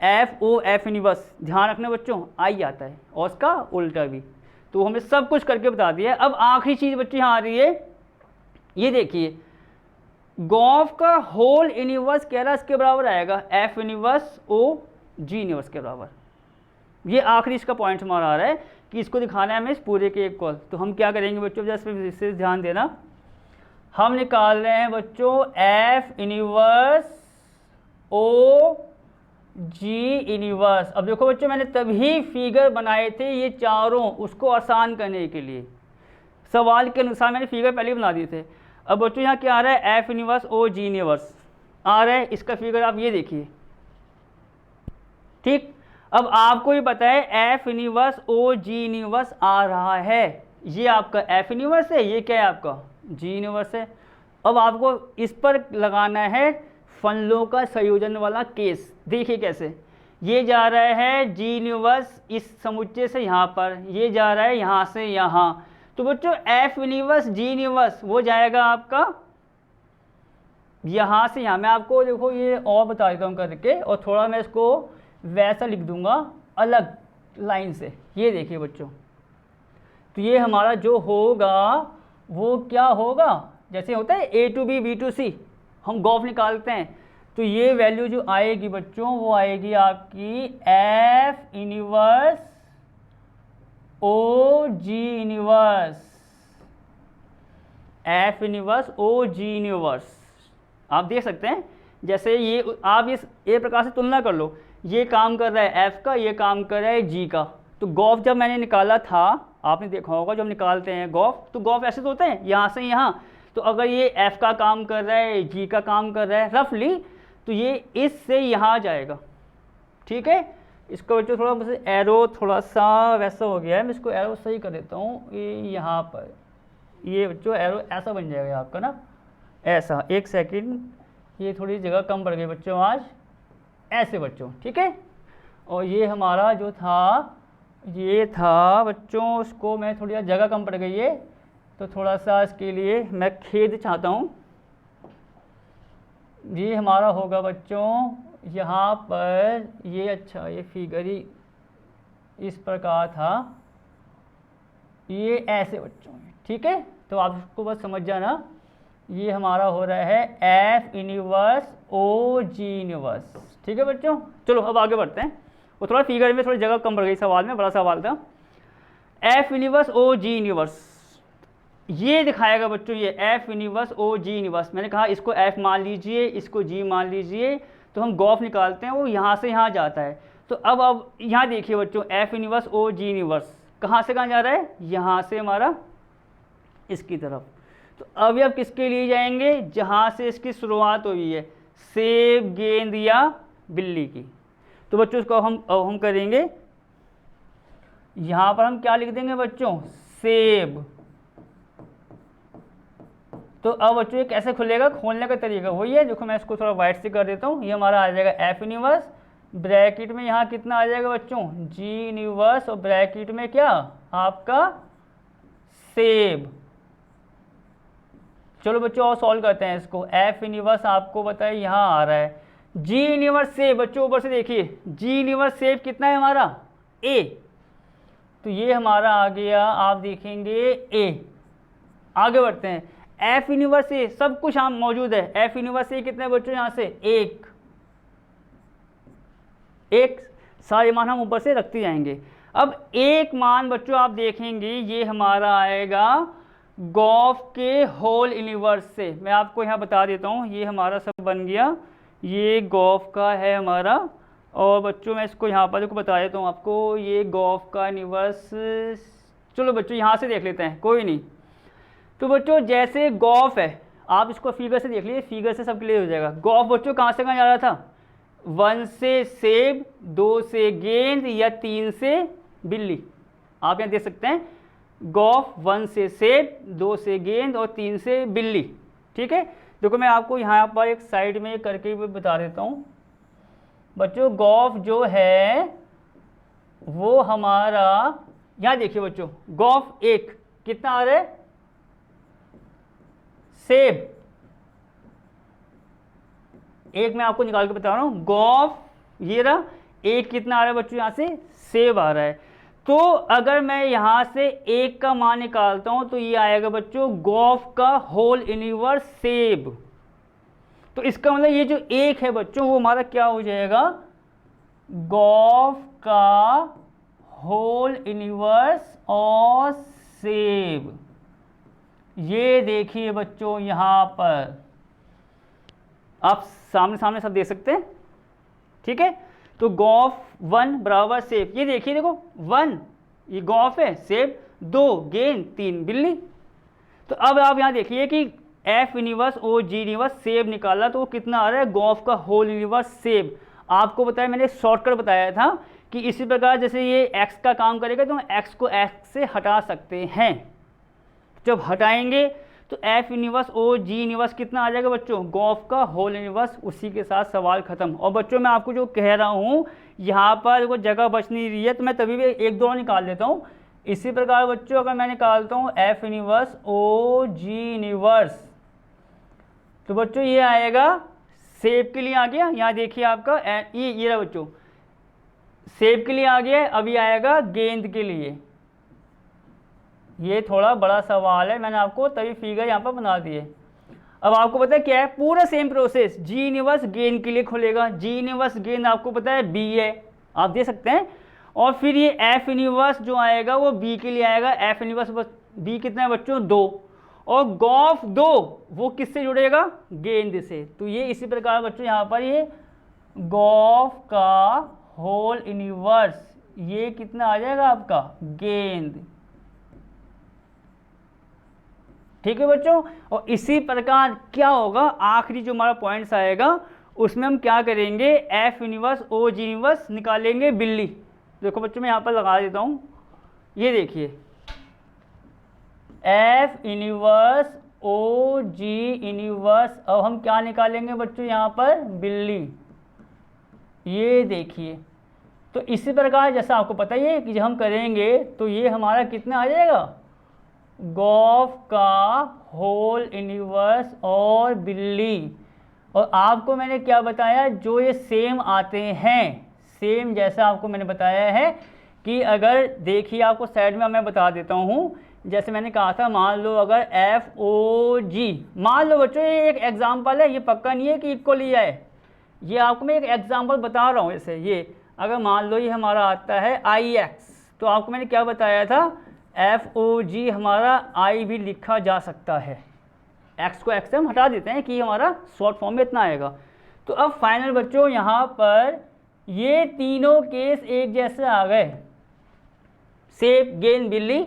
एफ ओ एफ इनवर्स, ध्यान रखना बच्चों आई आता है और उसका उल्टा भी, तो हमें सब कुछ करके बता दिया। अब आखिरी चीज़ बच्चे यहाँ आ रही है, ये देखिए गॉफ का होल इनवर्स कह रहा है इसके बराबर आएगा एफ इनवर्स ओ जी इनवर्स के बराबर, ये आखिरी इसका पॉइंट हमारा आ रहा है कि इसको दिखाना है हमें इस पूरे के एक कॉल। तो हम क्या करेंगे बच्चों जैसे इससे ध्यान देना, हम निकाल रहे हैं बच्चों एफ इनवर्स ओ जी इनवर्स। अब देखो बच्चों मैंने तभी फिगर बनाए थे ये चारों उसको आसान करने के लिए, सवाल के अनुसार मैंने फिगर पहले बना दिए थे। अब बच्चों यहाँ क्या आ रहा है, एफ यूनिवर्स ओ जी यूनिवर्स आ रहा है, इसका फिगर आप ये देखिए, ठीक। अब आपको ये पता है एफ यूनिवर्स ओ जी यूनिवर्स आ रहा है, ये आपका एफ यूनिवर्स है, ये क्या है आपका जी यूनिवर्स है। अब आपको इस पर लगाना है फलनों का संयोजन वाला केस। देखिए कैसे, ये जा रहा है जी यूनिवर्स इस समुच्चय से यहाँ पर, ये जा रहा है यहाँ से यहाँ, तो बच्चों एफ यूनिवर्स जी यूनिवर्स वो जाएगा आपका यहाँ से यहाँ। मैं आपको देखो ये और बता देता हूँ करके, और थोड़ा मैं इसको वैसा लिख दूंगा अलग लाइन से। ये देखिए बच्चों, तो ये हमारा जो होगा वो क्या होगा, जैसे होता है ए टू बी बी टू सी, हम गॉफ निकालते हैं, तो ये वैल्यू जो आएगी बच्चों वो आएगी आपकी एफ यूनिवर्स ओ जी यूनिवर्स, एफ यूनिवर्स ओ जी यूनिवर्स। आप देख सकते हैं जैसे ये, आप इस ए प्रकार से तुलना कर लो, ये काम कर रहा है एफ का, ये काम कर रहा है जी का। तो गॉफ जब मैंने निकाला था, आपने देखा होगा जब निकालते हैं गॉफ, तो गॉफ ऐसे तो होते हैं यहाँ से यहाँ, तो अगर ये एफ का काम कर रहा है, जी का काम कर रहा है रफली, तो ये इससे यहाँ जाएगा, ठीक है। इसको बच्चों थोड़ा बस एरो थोड़ा सा वैसा हो गया है, मैं इसको एरो सही कर देता हूँ, ये यहाँ पर ये बच्चों एरो ऐसा बन जाएगा आपका ना, ऐसा। एक सेकंड, ये थोड़ी जगह कम पड़ गई बच्चों आज, ऐसे बच्चों, ठीक है। और ये हमारा जो था ये था बच्चों, उसको मैं थोड़ी जगह कम पड़ गई है, तो थोड़ा सा इसके लिए मैं खेद चाहता हूँ। ये हमारा होगा बच्चों यहाँ पर ये, अच्छा ये फिगर ही इस प्रकार था, ये ऐसे बच्चों, ठीक है। तो आप इसको बस समझ जाना, ये हमारा हो रहा है एफ यूनिवर्स ओ जी यूनिवर्स, ठीक है बच्चों। चलो अब आगे बढ़ते हैं, वो थोड़ा फिगर में थोड़ी जगह कम पड़ गई सवाल में, बड़ा सवाल था। एफ यूनिवर्स ओ जी यूनिवर्स ये दिखाएगा बच्चों, ये एफ यूनिवर्स ओ जी यूनिवर्स, मैंने कहा इसको एफ मान लीजिए, इसको जी मान लीजिए, तो हम गॉफ निकालते हैं, वो यहाँ से यहाँ जाता है। तो अब यहाँ देखिए बच्चों, एफ यूनिवर्स ओ जी यूनिवर्स कहाँ से कहाँ जा रहा है, यहाँ से हमारा इसकी तरफ। तो अब ये किसके लिए जाएंगे, जहाँ से इसकी शुरुआत हुई है, सेब, गेंद या बिल्ली की। तो बच्चों इसको हम करेंगे, यहाँ पर हम क्या लिख देंगे बच्चों, सेब। तो अब बच्चों ये कैसे खुलेगा, खोलने का तरीका वही है, देखो मैं इसको थोड़ा वाइट से कर देता हूँ। ये हमारा आ जाएगा एफ यूनिवर्स, ब्रैकेट में यहाँ कितना आ जाएगा बच्चों, जी यूनिवर्स, और ब्रैकेट में क्या आपका सेब। चलो बच्चों और सॉल्व करते हैं इसको। एफ यूनिवर्स आपको बताए यहाँ आ रहा है, जी यूनिवर्स सेब, बच्चों ऊपर से देखिए, जी यूनिवर्स सेब कितना है हमारा, ए, तो ये हमारा आ गया, आप देखेंगे ए। आगे बढ़ते हैं, एफ यूनिवर्स ए, सब कुछ यहाँ मौजूद है, एफ यूनिवर्स ए कितने बच्चों यहाँ से एक, एक सारे मान हम ऊपर से रखते जाएंगे। अब एक मान बच्चों आप देखेंगे ये हमारा आएगा गॉफ के होल यूनिवर्स से। मैं आपको यहाँ बता देता हूँ, ये हमारा सब बन गया, ये गॉफ का है हमारा, और बच्चों मैं इसको यहाँ पर देखो बता देता हूँ आपको, ये गॉफ का यूनिवर्स। चलो बच्चों यहाँ से देख लेते हैं, कोई नहीं। तो बच्चों जैसे गॉफ है, आप इसको फिगर से देख लीजिए, फिगर से सब क्लियर हो जाएगा। गॉफ बच्चों कहाँ से कहाँ जा रहा था, 1 से सेब, 2 से गेंद या 3 से बिल्ली। आप यहाँ देख सकते हैं गॉफ 1 से सेब, 2 से गेंद और 3 से बिल्ली, ठीक है। देखो मैं आपको यहाँ पर एक साइड में करके भी बता देता हूँ बच्चों। गॉफ जो है वो हमारा, यहाँ देखिए बच्चों, गॉफ एक कितना आ रहा है, सेब एक, मैं आपको निकाल के बता रहा हूँ, गॉफ ये रहा एक, कितना आ रहा है बच्चों यहाँ से, सेब आ रहा है। तो अगर मैं यहाँ से एक का मान निकालता हूँ तो ये आएगा बच्चों गॉफ का होल यूनिवर्स सेब। तो इसका मतलब ये जो एक है बच्चों वो हमारा क्या हो जाएगा, गॉफ का होल यूनिवर्स और सेब। ये देखिए बच्चों यहाँ पर आप सामने सामने सब देख सकते हैं, ठीक है। तो गॉफ 1 बराबर सेब, ये देखिए देखो 1 ये गॉफ है, सेब 2 गेंद 3 बिल्ली। तो अब आप यहाँ देखिए कि एफ यूनिवर्स ओ जी यूनिवर्स सेब निकाला तो वो कितना आ रहा है, गॉफ का होल यूनिवर्स सेब। आपको बताया, मैंने शॉर्टकट बताया था कि इसी प्रकार जैसे ये x का काम करेगा तो हम x को x से हटा सकते हैं। जब हटाएंगे तो एफ यूनिवर्स ओ जी यूनिवर्स कितना आ जाएगा बच्चों, गॉफ का होल यूनिवर्स। उसी के साथ सवाल खत्म। और बच्चों मैं आपको जो कह रहा हूँ यहाँ पर वो जगह बच नहीं रही है तो मैं तभी भी एक दो निकाल देता हूँ। इसी प्रकार बच्चों अगर मैं निकालता हूँ एफ यूनिवर्स ओ जी यूनिवर्स तो बच्चों ये आएगा सेब के लिए आ गया। यहाँ देखिए आपका ये रहा बच्चों, सेब के लिए आ गया। अभी आएगा गेंद के लिए। ये थोड़ा बड़ा सवाल है, मैंने आपको तभी फिगर यहाँ पर बना दिए। अब आपको पता है क्या है, पूरा सेम प्रोसेस जी यूनिवर्स गेंद के लिए खुलेगा। जी यूनिवर्स गेंद आपको पता है बी है, आप दे सकते हैं। और फिर ये एफ यूनिवर्स जो आएगा वो बी के लिए आएगा। एफ यूनिवर्स बी कितना है बच्चों, 2। और गॉफ 2 वो किससे जुड़ेगा, गेंद से। तो ये इसी प्रकार बच्चों यहाँ पर ये गॉफ का होल यूनिवर्स ये कितना आ जाएगा आपका, गेंद। ठीक है बच्चों। और इसी प्रकार क्या होगा, आखिरी जो हमारा पॉइंट्स आएगा उसमें हम क्या करेंगे, एफ यूनिवर्स ओ जी यूनिवर्स निकालेंगे बिल्ली। देखो बच्चों मैं यहाँ पर लगा देता हूँ, ये देखिए एफ यूनिवर्स ओ जी यूनिवर्स। अब हम क्या निकालेंगे बच्चों यहाँ पर, बिल्ली। ये देखिए तो इसी प्रकार जैसा आपको पता ही है कि जब हम करेंगे तो ये हमारा कितना आ जाएगा, गॉफ का होल यूनिवर्स और बिल्ली। और आपको मैंने क्या बताया, जो ये सेम आते हैं, सेम जैसा आपको मैंने बताया है कि अगर देखिए आपको साइड में मैं बता देता हूँ। जैसे मैंने कहा था, मान लो अगर एफ ओ जी, मान लो बच्चों ये एक एग्जाम्पल है, ये पक्का नहीं है कि इक्वल ही है, ये आपको मैं एक एग्जाम्पल बता रहा हूँ। जैसे ये अगर मान लो ये हमारा आता है आई एक्स, तो आपको मैंने क्या बताया था, एफ ओ जी हमारा आई भी लिखा जा सकता है। एक्स को एक्स से हम हटा देते हैं कि हमारा शॉर्ट फॉर्म में इतना आएगा। तो अब फाइनल बच्चों यहाँ पर ये तीनों केस एक जैसे आ गए, सेब गेंद बिल्ली,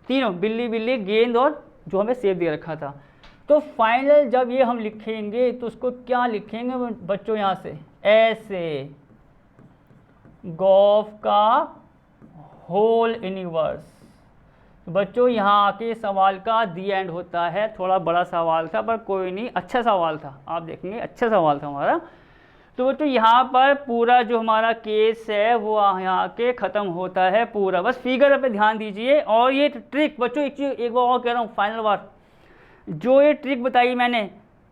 तीनों बिल्ली बिल्ली गेंद और जो हमें सेब दे रखा था। तो फाइनल जब ये हम लिखेंगे तो उसको क्या लिखेंगे बच्चों, यहाँ से ऐसे, गॉफ का होल यूनिवर्स। बच्चों यहाँ आके सवाल का दी एंड होता है। थोड़ा बड़ा सवाल था पर कोई नहीं, अच्छा सवाल था, आप देखेंगे अच्छा सवाल था हमारा। तो बच्चों यहाँ पर पूरा जो हमारा केस है वो यहाँ के ख़त्म होता है पूरा। बस फिगर पे ध्यान दीजिए। और ये ट्रिक बच्चों एक चीज़ एक बार और कह रहा हूँ, फाइनल बार जो ये ट्रिक बताई मैंने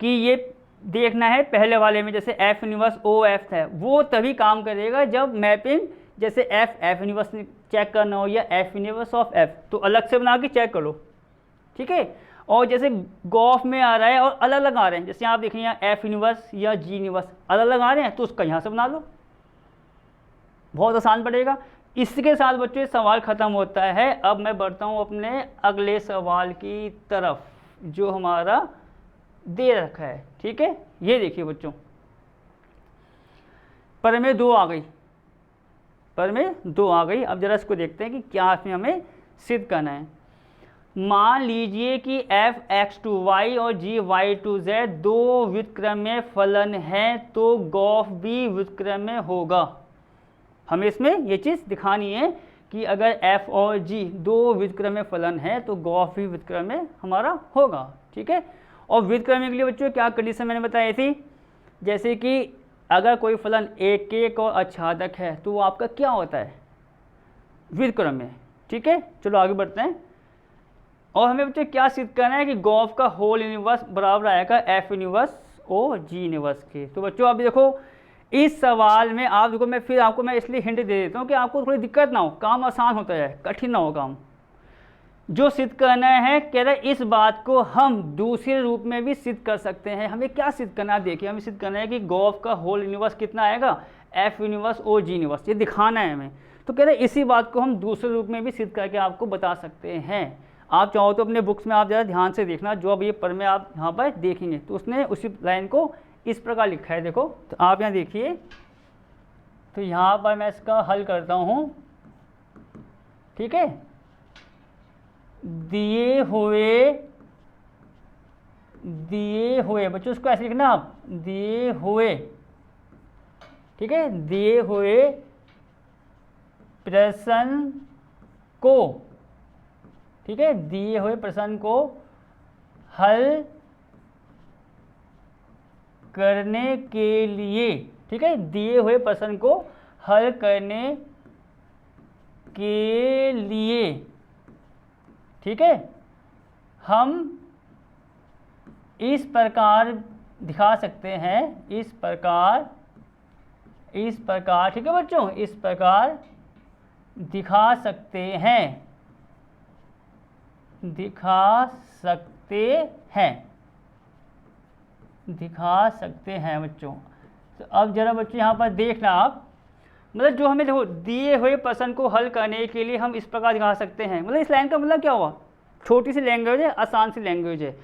कि ये देखना है पहले वाले में, जैसे एफ यूनिवर्स ओ एफ है, वो तभी काम करेगा जब मैपिंग जैसे एफ यूनिवर्स चेक करना हो या एफ यूनिवर्स ऑफ एफ, तो अलग से बना के चेक कर लो, ठीक है। और जैसे गॉफ में आ रहा है और अलग अलग आ रहे हैं, जैसे आप देखें यहाँ एफ यूनिवर्स या जी यूनिवर्स अलग अलग आ रहे हैं, तो उसका यहाँ से बना लो, बहुत आसान पड़ेगा। इसके साथ बच्चों ये सवाल ख़त्म होता है। अब मैं बढ़ता हूँ अपने अगले सवाल की तरफ जो हमारा दे रखा है, ठीक है। ये देखिए बच्चों, प्रमेय 2 आ गई, प्रमेय 2 आ गई। अब जरा इसको देखते हैं कि क्या इसमें हमें सिद्ध करना है। मान लीजिए कि एफ एक्स टू वाई और जी वाई टू जेड दो व्युत्क्रम्य फलन हैं, तो गॉफ भी व्युत्क्रम्य होगा। हमें इसमें ये चीज़ दिखानी है कि अगर एफ और जी दो व्युत्क्रम्य फलन है तो गॉफ भी व्युत्क्रम्य हमारा होगा, ठीक है। और व्युत्क्रम्य के लिए बच्चों क्या कंडीशन मैंने बताई थी, जैसे कि अगर कोई फलन एक एक और आच्छादक है तो वो आपका क्या होता है, व्युत्क्रम्य, ठीक है। चलो आगे बढ़ते हैं। और हमें बच्चों क्या सिद्ध करना है कि गॉफ का होल यूनिवर्स बराबर आएगा एफ यूनिवर्स ओ जी यूनिवर्स के। तो बच्चों आप देखो इस सवाल में आप देखो, मैं फिर आपको मैं इसलिए हिंट दे देता हूँ कि आपको थोड़ी दिक्कत ना हो, काम आसान होता है, कठिन ना हो काम। जो सिद्ध करना है, कह रहा है इस बात को हम दूसरे रूप में भी सिद्ध कर सकते हैं। हमें क्या सिद्ध करना है, देखिए हमें सिद्ध करना है कि गॉफ का होल यूनिवर्स कितना आएगा, एफ यूनिवर्स ओ जी यूनिवर्स, ये दिखाना है हमें। तो कह रहे हैं इसी बात को हम दूसरे रूप में भी सिद्ध करके आपको बता सकते हैं। आप चाहो तो अपने बुक्स में आप ज़रा ध्यान से देखना, जो अब ये प्रमेय आप यहाँ पर देखेंगे तो उसने उसी लाइन को इस प्रकार लिखा है। देखो तो आप यहाँ देखिए, तो यहाँ पर मैं इसका हल करता हूँ, ठीक है। दिए हुए दिए हुए, बच्चों उसको ऐसे लिखना आप, दिए हुए, ठीक है, दिए हुए प्रश्न को, ठीक है, दिए हुए प्रश्न को हल करने के लिए, ठीक है, दिए हुए प्रश्न को हल करने के लिए, ठीक है, हम इस प्रकार दिखा सकते हैं, इस प्रकार, ठीक है बच्चों, इस प्रकार दिखा सकते हैं, दिखा सकते हैं, दिखा सकते हैं बच्चों। तो अब जरा बच्चों यहाँ पर देखना आप, मतलब जो हमें देखो दिए हुए प्रश्न को हल करने के लिए हम इस प्रकार दिखा सकते हैं, मतलब इस लाइन का मतलब क्या हुआ, छोटी सी लैंग्वेज है, आसान सी लैंग्वेज है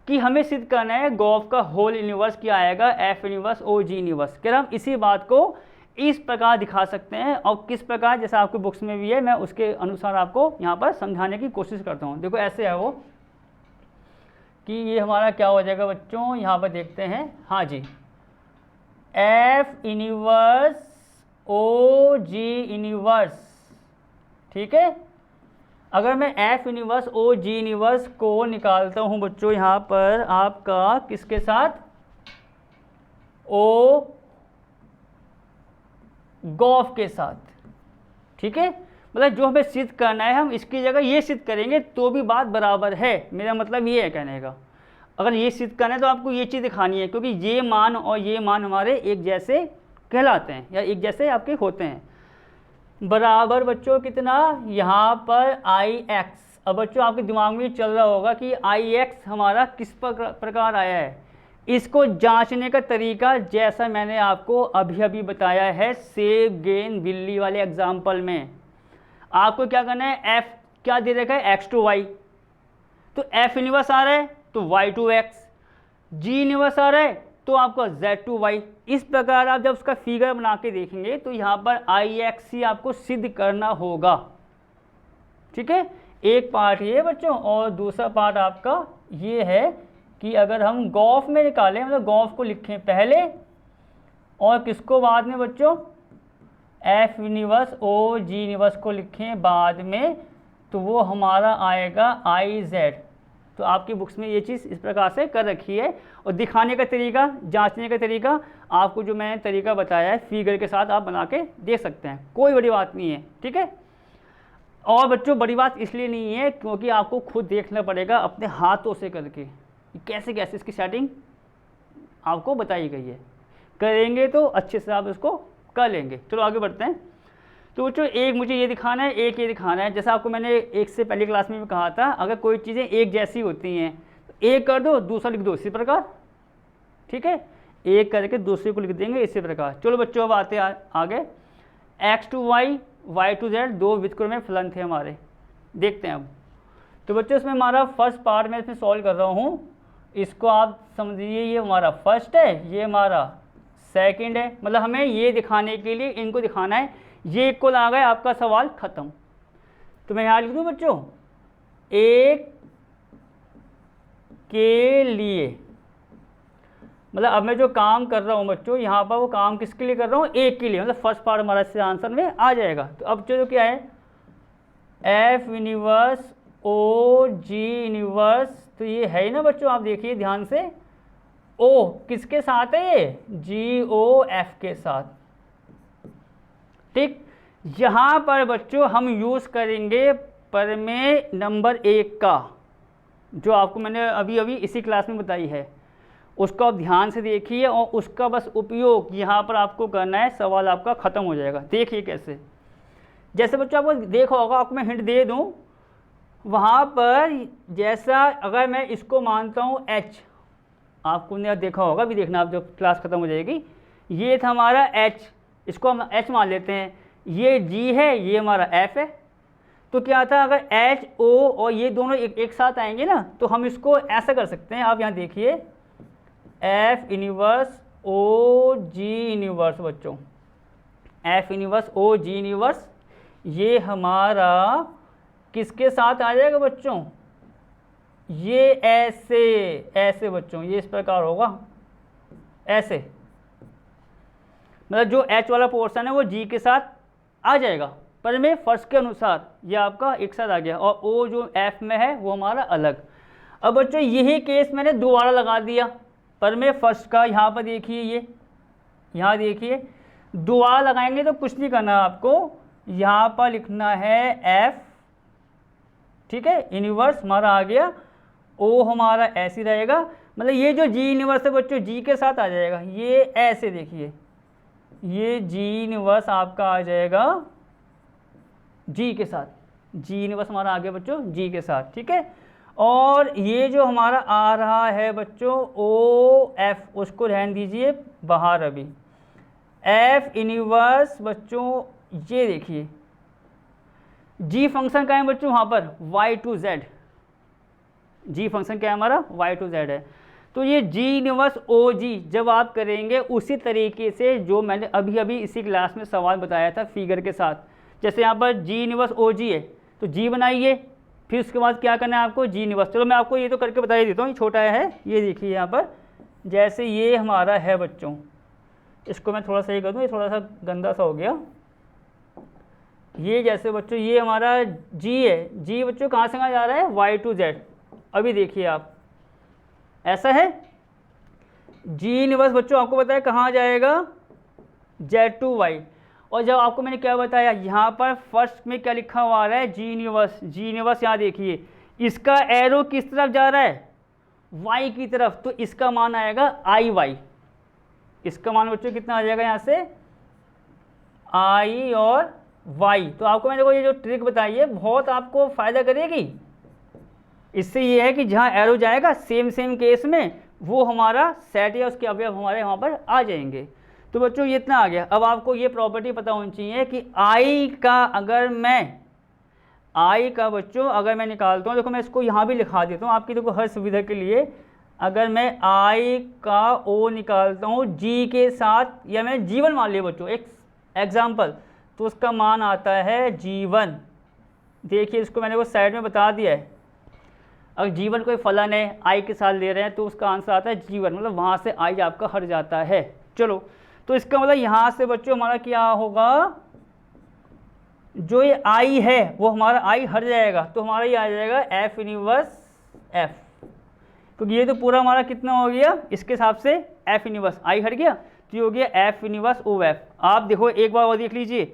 कि हमें सिद्ध करना है गॉफ का होल यूनिवर्स क्या आएगा, एफ यूनिवर्स ओ जी यूनिवर्स। क्या हम इसी बात को इस प्रकार दिखा सकते हैं, और किस प्रकार, जैसा आपके बुक्स में भी है, मैं उसके अनुसार आपको यहाँ पर समझाने की कोशिश करता हूँ। देखो ऐसे है वो कि ये हमारा क्या हो जाएगा बच्चों, यहाँ पर देखते हैं, हाँ जी, एफ यूनिवर्स ओ जी यूनिवर्स, ठीक है। अगर मैं एफ यूनिवर्स ओ जी यूनिवर्स को निकालता हूँ बच्चों यहाँ पर आपका किसके साथ, ओ गॉफ के साथ, ठीक है, मतलब जो हमें सिद्ध करना है हम इसकी जगह ये सिद्ध करेंगे तो भी बात बराबर है, मेरा मतलब ये है कहने का। अगर ये सिद्ध करना है तो आपको ये चीज़ दिखानी है, क्योंकि ये मान और ये मान हमारे एक जैसे कहलाते हैं या एक जैसे आपके होते हैं। बराबर बच्चों कितना, यहाँ पर आई एक्स। अब बच्चों आपके दिमाग में चल रहा होगा कि आई एक्स हमारा किस प्रकार आया है, इसको जांचने का तरीका जैसा मैंने आपको अभी अभी बताया है सेब गेंद बिल्ली वाले एग्जाम्पल में। आपको क्या करना है, एफ क्या दे रखा है, एक्स टू वाई, तो एफ यूनिवर्स आ रहा है तो Y to X, G inverse आ रहा है तो आपका जेड टू वाई। इस प्रकार आप जब उसका फिगर बना के देखेंगे तो यहाँ पर आई एक्स ही आपको सिद्ध करना होगा, ठीक है। एक पार्ट ये बच्चों, और दूसरा पार्ट आपका ये है कि अगर हम गॉफ में निकालें, मतलब गॉफ को लिखें पहले और किसको बाद में बच्चों, एफ यूनिवर्स ओ जी यूनिवर्स को लिखें बाद में, तो वो हमारा आएगा आई जेड। तो आपकी बुक्स में ये चीज़ इस प्रकार से कर रखी है, और दिखाने का तरीका, जांचने का तरीका आपको जो मैंने तरीका बताया है फिगर के साथ आप बना के देख सकते हैं, कोई बड़ी बात नहीं है, ठीक है। और बच्चों बड़ी बात इसलिए नहीं है क्योंकि आपको खुद देखना पड़ेगा अपने हाथों से करके कैसे कैसे इसकी सेटिंग आपको बताई गई है, करेंगे तो अच्छे से आप इसको कर लेंगे। चलो आगे बढ़ते हैं। तो बच्चों एक मुझे ये दिखाना है, एक ये दिखाना है, जैसा आपको मैंने एक से पहली क्लास में भी कहा था, अगर कोई चीज़ें एक जैसी होती हैं तो एक कर दो दूसरा लिख दो इसी प्रकार, ठीक है, एक करके दूसरे को लिख देंगे इसी प्रकार। चलो बच्चों अब आते आगे, x to y, y to z, दो व्युत्क्रम फलन थे हमारे, देखते हैं अब। तो बच्चों इसमें हमारा फर्स्ट पार्ट मैं इसमें सॉल्व कर रहा हूँ, इसको आप समझिए ये हमारा फर्स्ट है, ये हमारा सेकंड है, मतलब हमें ये दिखाने के लिए इनको दिखाना है, ये इक्वल आ गया, आपका सवाल खत्म। तो मैं यहाँ लिख दूँ बच्चों, एक के लिए, मतलब अब मैं जो काम कर रहा हूँ बच्चों यहाँ पर वो काम किसके लिए कर रहा हूँ, एक के लिए, मतलब फर्स्ट पार्ट हमारा इससे आंसर में आ जाएगा। तो अब जो क्या है, एफ यूनिवर्स ओ जी यूनिवर्स, तो ये है ही ना बच्चों, आप देखिए ध्यान से, ओ किसके साथ है, ये जी ओ एफ के साथ, ठीक। यहाँ पर बच्चों हम यूज़ करेंगे प्रमेय नंबर 1 का, जो आपको मैंने अभी अभी इसी क्लास में बताई है, उसको आप ध्यान से देखिए और उसका बस उपयोग यहाँ पर आपको करना है, सवाल आपका ख़त्म हो जाएगा। देखिए कैसे, जैसे बच्चों आपको देखा होगा, आपको मैं हिंट दे दूँ, वहाँ पर जैसा अगर मैं इसको मानता हूँ h, आपको ने देखा होगा, भी देखना आप जब क्लास ख़त्म हो जाएगी, ये था हमारा h, इसको हम h मान लेते हैं, ये g है, ये हमारा f है। तो क्या था, अगर h o और ये दोनों एक साथ आएंगे ना, तो हम इसको ऐसा कर सकते हैं, आप यहाँ देखिए f universe o g universe बच्चों, f universe o g universe, ये हमारा किसके साथ आ जाएगा बच्चों, ये ऐसे ऐसे बच्चों, ये इस प्रकार होगा ऐसे, मतलब जो H वाला पोर्शन है वो G के साथ आ जाएगा, पर में फर्स्ट के अनुसार ये आपका एक साथ आ गया, और O जो F में है वो हमारा अलग। अब बच्चों यही केस मैंने दोबारा लगा दिया, पर में फर्स्ट का यहाँ पर देखिए, ये यहाँ देखिए दोबारा लगाएंगे तो कुछ नहीं करना आपको, यहाँ पर लिखना है F, ठीक है, इनवर्स हमारा आ गया, O हमारा ऐसे रहेगा, मतलब ये जो G इनवर्स है बच्चों G के साथ आ जाएगा, ये ऐसे देखिए, ये G इनवर्स आपका आ जाएगा G के साथ, G इनवर्स हमारा आ गया बच्चों G के साथ, ठीक है। और ये जो हमारा आ रहा है बच्चों OF, उसको रहने दीजिए बाहर अभी, F इनवर्स बच्चों ये देखिए, G फंक्शन का है बच्चों वहाँ पर Y to Z, G function क्या है हमारा Y to Z है, तो ये G इनवर्स OG जब आप करेंगे उसी तरीके से जो मैंने अभी अभी इसी क्लास में सवाल बताया था फिगर के साथ, जैसे यहाँ पर G इनवर्स OG है तो G बनाइए, फिर उसके बाद क्या करना है आपको G इनवर्स, चलो मैं आपको ये तो करके बता ही देता हूँ, ये छोटा है, ये देखिए यहाँ पर जैसे ये हमारा है बच्चों, इसको मैं थोड़ा सा ये कर दूँ, ये थोड़ा सा गंदा सा हो गया, ये जैसे बच्चों ये हमारा G है, G बच्चों कहाँ से कहाँ जा रहा है Y to Z, अभी देखिए आप ऐसा है, G इनवर्स बच्चों आपको बताया कहाँ जाएगा Z to Y, और जब आपको मैंने क्या बताया यहाँ पर फर्स्ट में क्या लिखा हुआ आ रहा है G इनवर्स यहाँ देखिए इसका एरो किस तरफ जा रहा है Y की तरफ, तो इसका मान आएगा IY, इसका मान बच्चों कितना आ जाएगा यहाँ से I और Y। तो आपको मैंने देखो ये जो ट्रिक बताई है बहुत आपको फ़ायदा करेगी, इससे ये है कि जहाँ एरो जाएगा सेम केस में वो हमारा सेट या उसके अवयव हमारे वहाँ पर आ जाएंगे। तो बच्चों ये इतना आ गया, अब आपको ये प्रॉपर्टी पता होनी चाहिए कि I का अगर मैं I का बच्चों अगर मैं निकालता हूँ, देखो मैं इसको यहाँ भी लिखा देता हूँ आपकी देखो हर सुविधा के लिए, अगर मैं I का O निकालता हूँ G के साथ, या मैं G1 मान लिया बच्चों एक एग्जाम्पल, तो उसका मान आता है G1, देखिए इसको मैंने वो साइड में बता दिया है, अगर G1 कोई फलन है I के साथ ले रहे हैं तो उसका आंसर आता है G1, मतलब वहाँ से I आपका हट जाता है। चलो तो इसका मतलब यहाँ से बच्चों हमारा क्या होगा, जो ये I है वो हमारा I हट जाएगा, तो हमारा ये आ जाएगा F इनवर्स F, क्योंकि ये तो पूरा हमारा कितना हो गया इसके हिसाब से F इनवर्स I हट गया, तो ये हो गया F इनवर्स OF। आप देखो एक बार और देख लीजिए,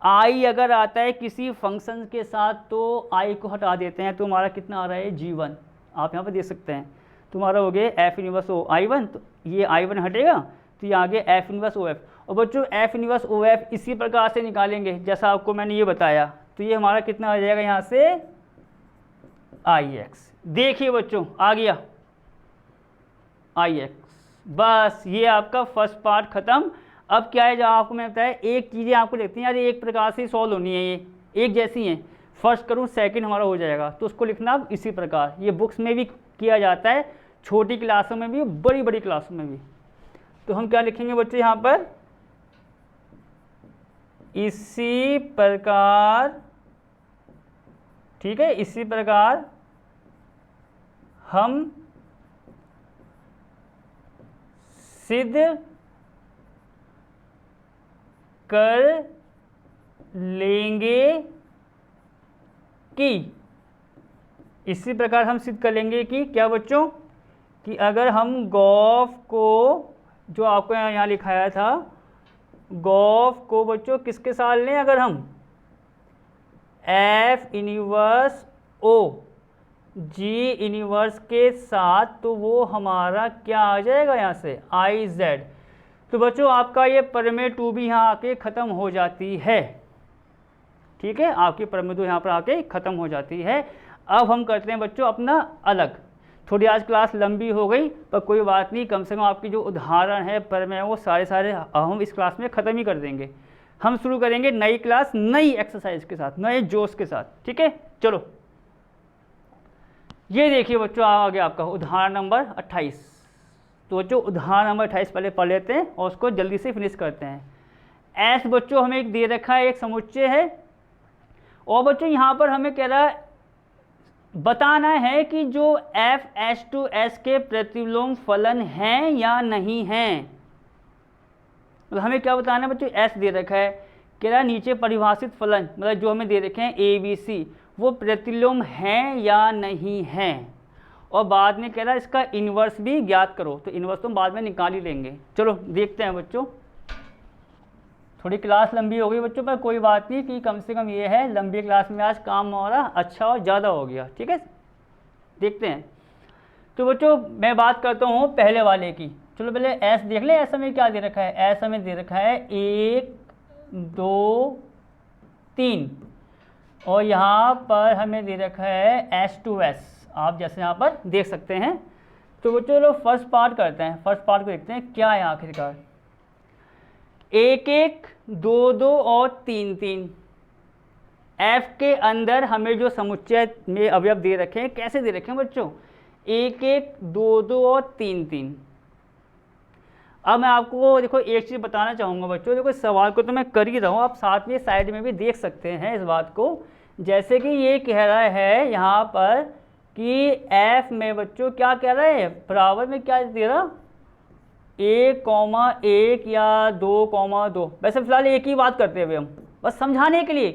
I अगर आता है किसी फंक्शन के साथ तो I को हटा देते हैं, तो हमारा कितना आ रहा है G1, आप यहाँ पर देख सकते हैं, तुम्हारा हो गया F इनवर्स I1, तो ये I1 हटेगा तो ये आगे F इनवर्स OF, और बच्चों F इनवर्स OF इसी प्रकार से निकालेंगे जैसा आपको मैंने ये बताया, तो ये हमारा कितना आ जाएगा यहाँ से IX, देखिए बच्चों आ गया IX, बस ये आपका फर्स्ट पार्ट ख़त्म। अब क्या है, जब आपको मैं बताया एक चीज़ें आपको देखती हैं यार एक प्रकार से सॉल्व होनी है, ये एक जैसी हैं, फर्स्ट करूँ सेकंड हमारा हो जाएगा, तो उसको लिखना आप इसी प्रकार, ये बुक्स में भी किया जाता है, छोटी क्लासों में भी बड़ी क्लासों में भी। तो हम क्या लिखेंगे बच्चों यहाँ पर, इसी प्रकार, ठीक है, इसी प्रकार हम सिद्ध कर लेंगे कि, इसी प्रकार हम सिद्ध कर लेंगे कि क्या बच्चों, कि अगर हम गॉफ को, जो आपको यहाँ लिखाया था, गॉफ को बच्चों किसके साथ लें, अगर हम F inverse O G inverse के साथ, तो वो हमारा क्या आ जाएगा यहाँ से IZ। तो बच्चों आपका ये प्रमेय 2 भी यहाँ आके ख़त्म हो जाती है, ठीक है, आपकी प्रमेय 2 यहाँ पर आके ख़त्म हो जाती है। अब हम करते हैं बच्चों अपना अलग, थोड़ी आज क्लास लंबी हो गई पर कोई बात नहीं, कम से कम आपकी जो उदाहरण है प्रमेय वो सारे हम इस क्लास में ख़त्म ही कर देंगे। हम शुरू करेंगे नई क्लास नई एक्सरसाइज के साथ, नए जोश के साथ, ठीक है। चलो ये देखिए बच्चों आ गया आपका उदाहरण नंबर 28। तो बच्चों उदाहरण नंबर 28 पहले पढ़ लेते हैं और उसको जल्दी से फिनिश करते हैं। एस बच्चों हमें एक दे रखा है, एक समुच्चय है, और बच्चों यहाँ पर हमें कह रहा है बताना है कि जो FH2S के प्रतिलोम फलन हैं या नहीं हैं। मतलब हमें क्या बताना है बच्चों, S दे रखा है, कह रहा है नीचे परिभाषित फलन मतलब जो हमें दे रखे हैं ABC, वो प्रतिलोम हैं या नहीं हैं। और बाद में कह रहा है इसका इन्वर्स भी ज्ञात करो, तो इन्वर्स तो बाद में निकाल ही लेंगे। चलो देखते हैं बच्चों, थोड़ी क्लास लंबी हो गई बच्चों, पर कोई बात नहीं कि कम से कम ये है लंबी क्लास में आज काम हमारा अच्छा और ज़्यादा हो गया। ठीक है, देखते हैं। तो बच्चों मैं बात करता हूँ पहले वाले की। चलो पहले एस देख ले, एस हमें क्या दे रखा है, एस हमें दे रखा है 1 2 3, और यहाँ पर हमें दे रखा है H2S, आप जैसे यहाँ पर देख सकते हैं। तो बच्चों चलो फर्स्ट पार्ट करते हैं, फर्स्ट पार्ट को देखते हैं क्या है आखिरकार। 1 1 2 2 और 3 3, F के अंदर हमें जो समुच्चय में अवयव दे रखे हैं कैसे दे रखे हैं बच्चों, 1 1 2 2 और 3 3। अब मैं आपको देखो एक चीज़ बताना चाहूँगा बच्चों, देखो सवाल को तो मैं कर ही रहा हूँ, आप साथ में साइड में भी देख सकते हैं इस बात को। जैसे कि ये कह रहा है यहाँ पर कि F में बच्चों क्या कह रहा है, बराबर में क्या दे रहा, 1,1 या 2,2। वैसे फिलहाल एक ही बात करते हुए हम बस समझाने के लिए,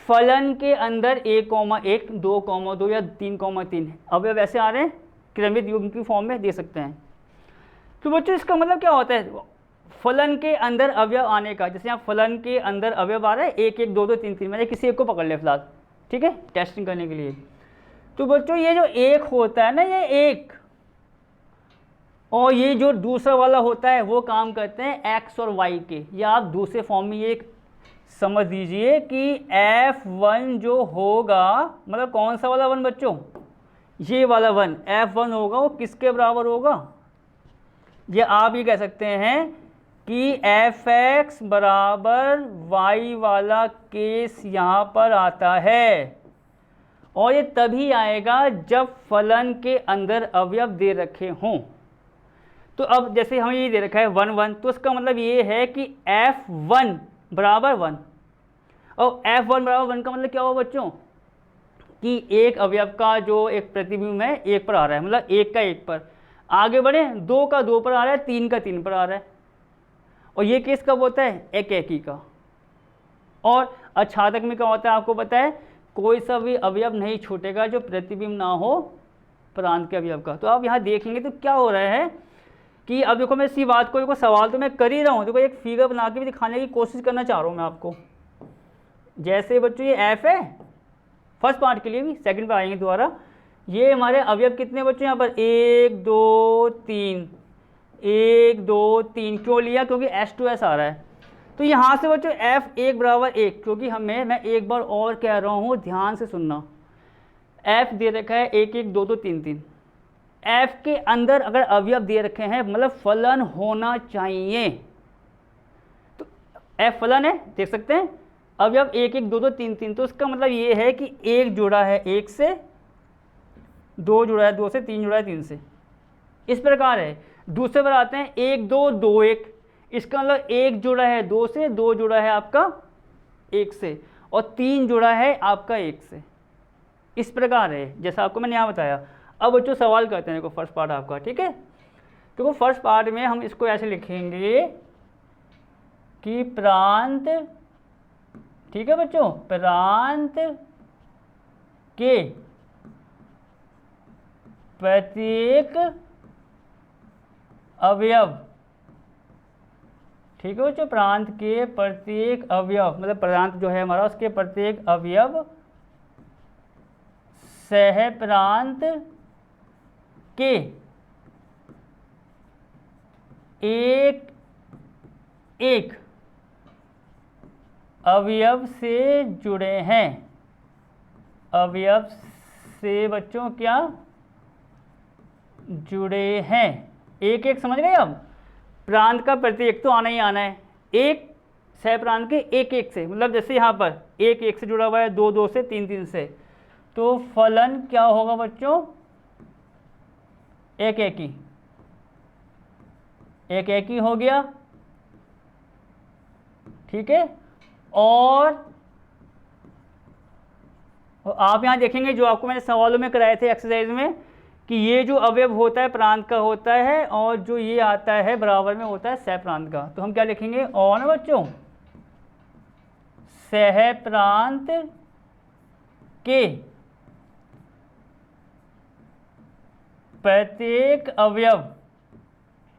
फलन के अंदर 1,1 2,2 या 3,3 अवयव ऐसे आ रहे हैं, क्रमित युग्म की फॉर्म में दे सकते हैं। तो बच्चों इसका मतलब क्या होता है, फलन के अंदर अवयव आने का, जैसे यहाँ फलन के अंदर अवयव आ रहा है 1 1 2 2 3 3, मैंने किसी एक को पकड़ लिया फिलहाल, ठीक है, टेस्टिंग करने के लिए। तो बच्चों ये जो एक होता है ना, ये एक, और ये जो दूसरा वाला होता है वो काम करते हैं x और y के। या आप दूसरे फॉर्म में ये समझ दीजिए कि F1 जो होगा, मतलब कौन सा वाला वन बच्चों, ये वाला वन F1 होगा, वो किसके बराबर होगा, ये आप ये कह सकते हैं कि Fx बराबर y वाला केस यहाँ पर आता है। और ये तभी आएगा जब फलन के अंदर अवयव दे रखे हों। तो अब जैसे हमें ये दे रखा है 1 1, तो इसका मतलब ये है कि F1 बराबर 1, और F1 बराबर 1 का मतलब क्या हुआ बच्चों, कि एक अवयव का जो एक प्रतिबिंब है 1 पर आ रहा है, मतलब 1 का 1 पर, आगे बढ़े 2 का 2 पर आ रहा है, 3 का 3 पर आ रहा है। और ये केस कब होता है, एक ही का। और अच्छादक में क्या होता है आपको पता है, कोई सा भी अवयव नहीं छूटेगा जो प्रतिबिंब ना हो प्रांत के अवयव का। तो आप यहाँ देखेंगे तो क्या हो रहा है कि अब देखो मैं इसी बात को, देखो सवाल तो मैं कर ही रहा हूँ, देखो एक फिगर बना के भी दिखाने की कोशिश करना चाह रहा हूँ मैं आपको। जैसे बच्चों ये एफ है फर्स्ट पार्ट के लिए भी, सेकंड पे आएंगे दोबारा। ये हमारे अवयव कितने बच्चों यहाँ पर, 1 2 3, 1 2 3, क्यों लिया, क्योंकि H2S आ रहा है। तो यहाँ से बच्चों F1 बराबर 1, क्योंकि मैं एक बार और कह रहा हूँ, ध्यान से सुनना, F दे रखा है 1 1 2 2 3 3, F के अंदर अगर अवयव दे रखे हैं मतलब फलन होना चाहिए। तो F फलन है, देख सकते हैं, अवयव 1 1 2 2 3 3, तो इसका मतलब ये है कि 1 जुड़ा है 1 से, 2 जुड़ा है 2 से, 3 जुड़ा है 3 से, इस प्रकार है। दूसरे पर आते हैं 1 2 2 1, इसका मतलब 1 जुड़ा है 2 से, 2 जुड़ा है आपका 1 से, और 3 जुड़ा है आपका 1 से, इस प्रकार है जैसा आपको मैंने यहाँ बताया। अब बच्चों सवाल करते हैं, देखो फर्स्ट पार्ट आपका, ठीक है। तो फर्स्ट पार्ट में हम इसको ऐसे लिखेंगे कि प्रांत, ठीक है बच्चों, प्रांत के प्रत्येक अवयव, ठीक है बच्चों, प्रांत के प्रत्येक अवयव, मतलब प्रांत जो है हमारा उसके प्रत्येक अवयव सह प्रांत के एक एक अवयव से जुड़े हैं, अवयव से बच्चों क्या जुड़े हैं, एक एक, समझ गए। अब प्रांत का प्रत्येक तो आना ही आना है, एक सह प्रांत के एक एक से, मतलब जैसे यहाँ पर 1 1 से जुड़ा हुआ है, 2 2 से, 3 3 से, तो फलन क्या होगा बच्चों, एक ही हो गया, ठीक है। और और आप यहाँ देखेंगे जो आपको मैंने सवालों में कराए थे एक्सरसाइज में कि ये जो अवयव होता है प्रांत का होता है और जो ये आता है बराबर में होता है सह प्रांत का। तो हम क्या लिखेंगे और ना बच्चों, सह प्रांत के प्रत्येक अवयव,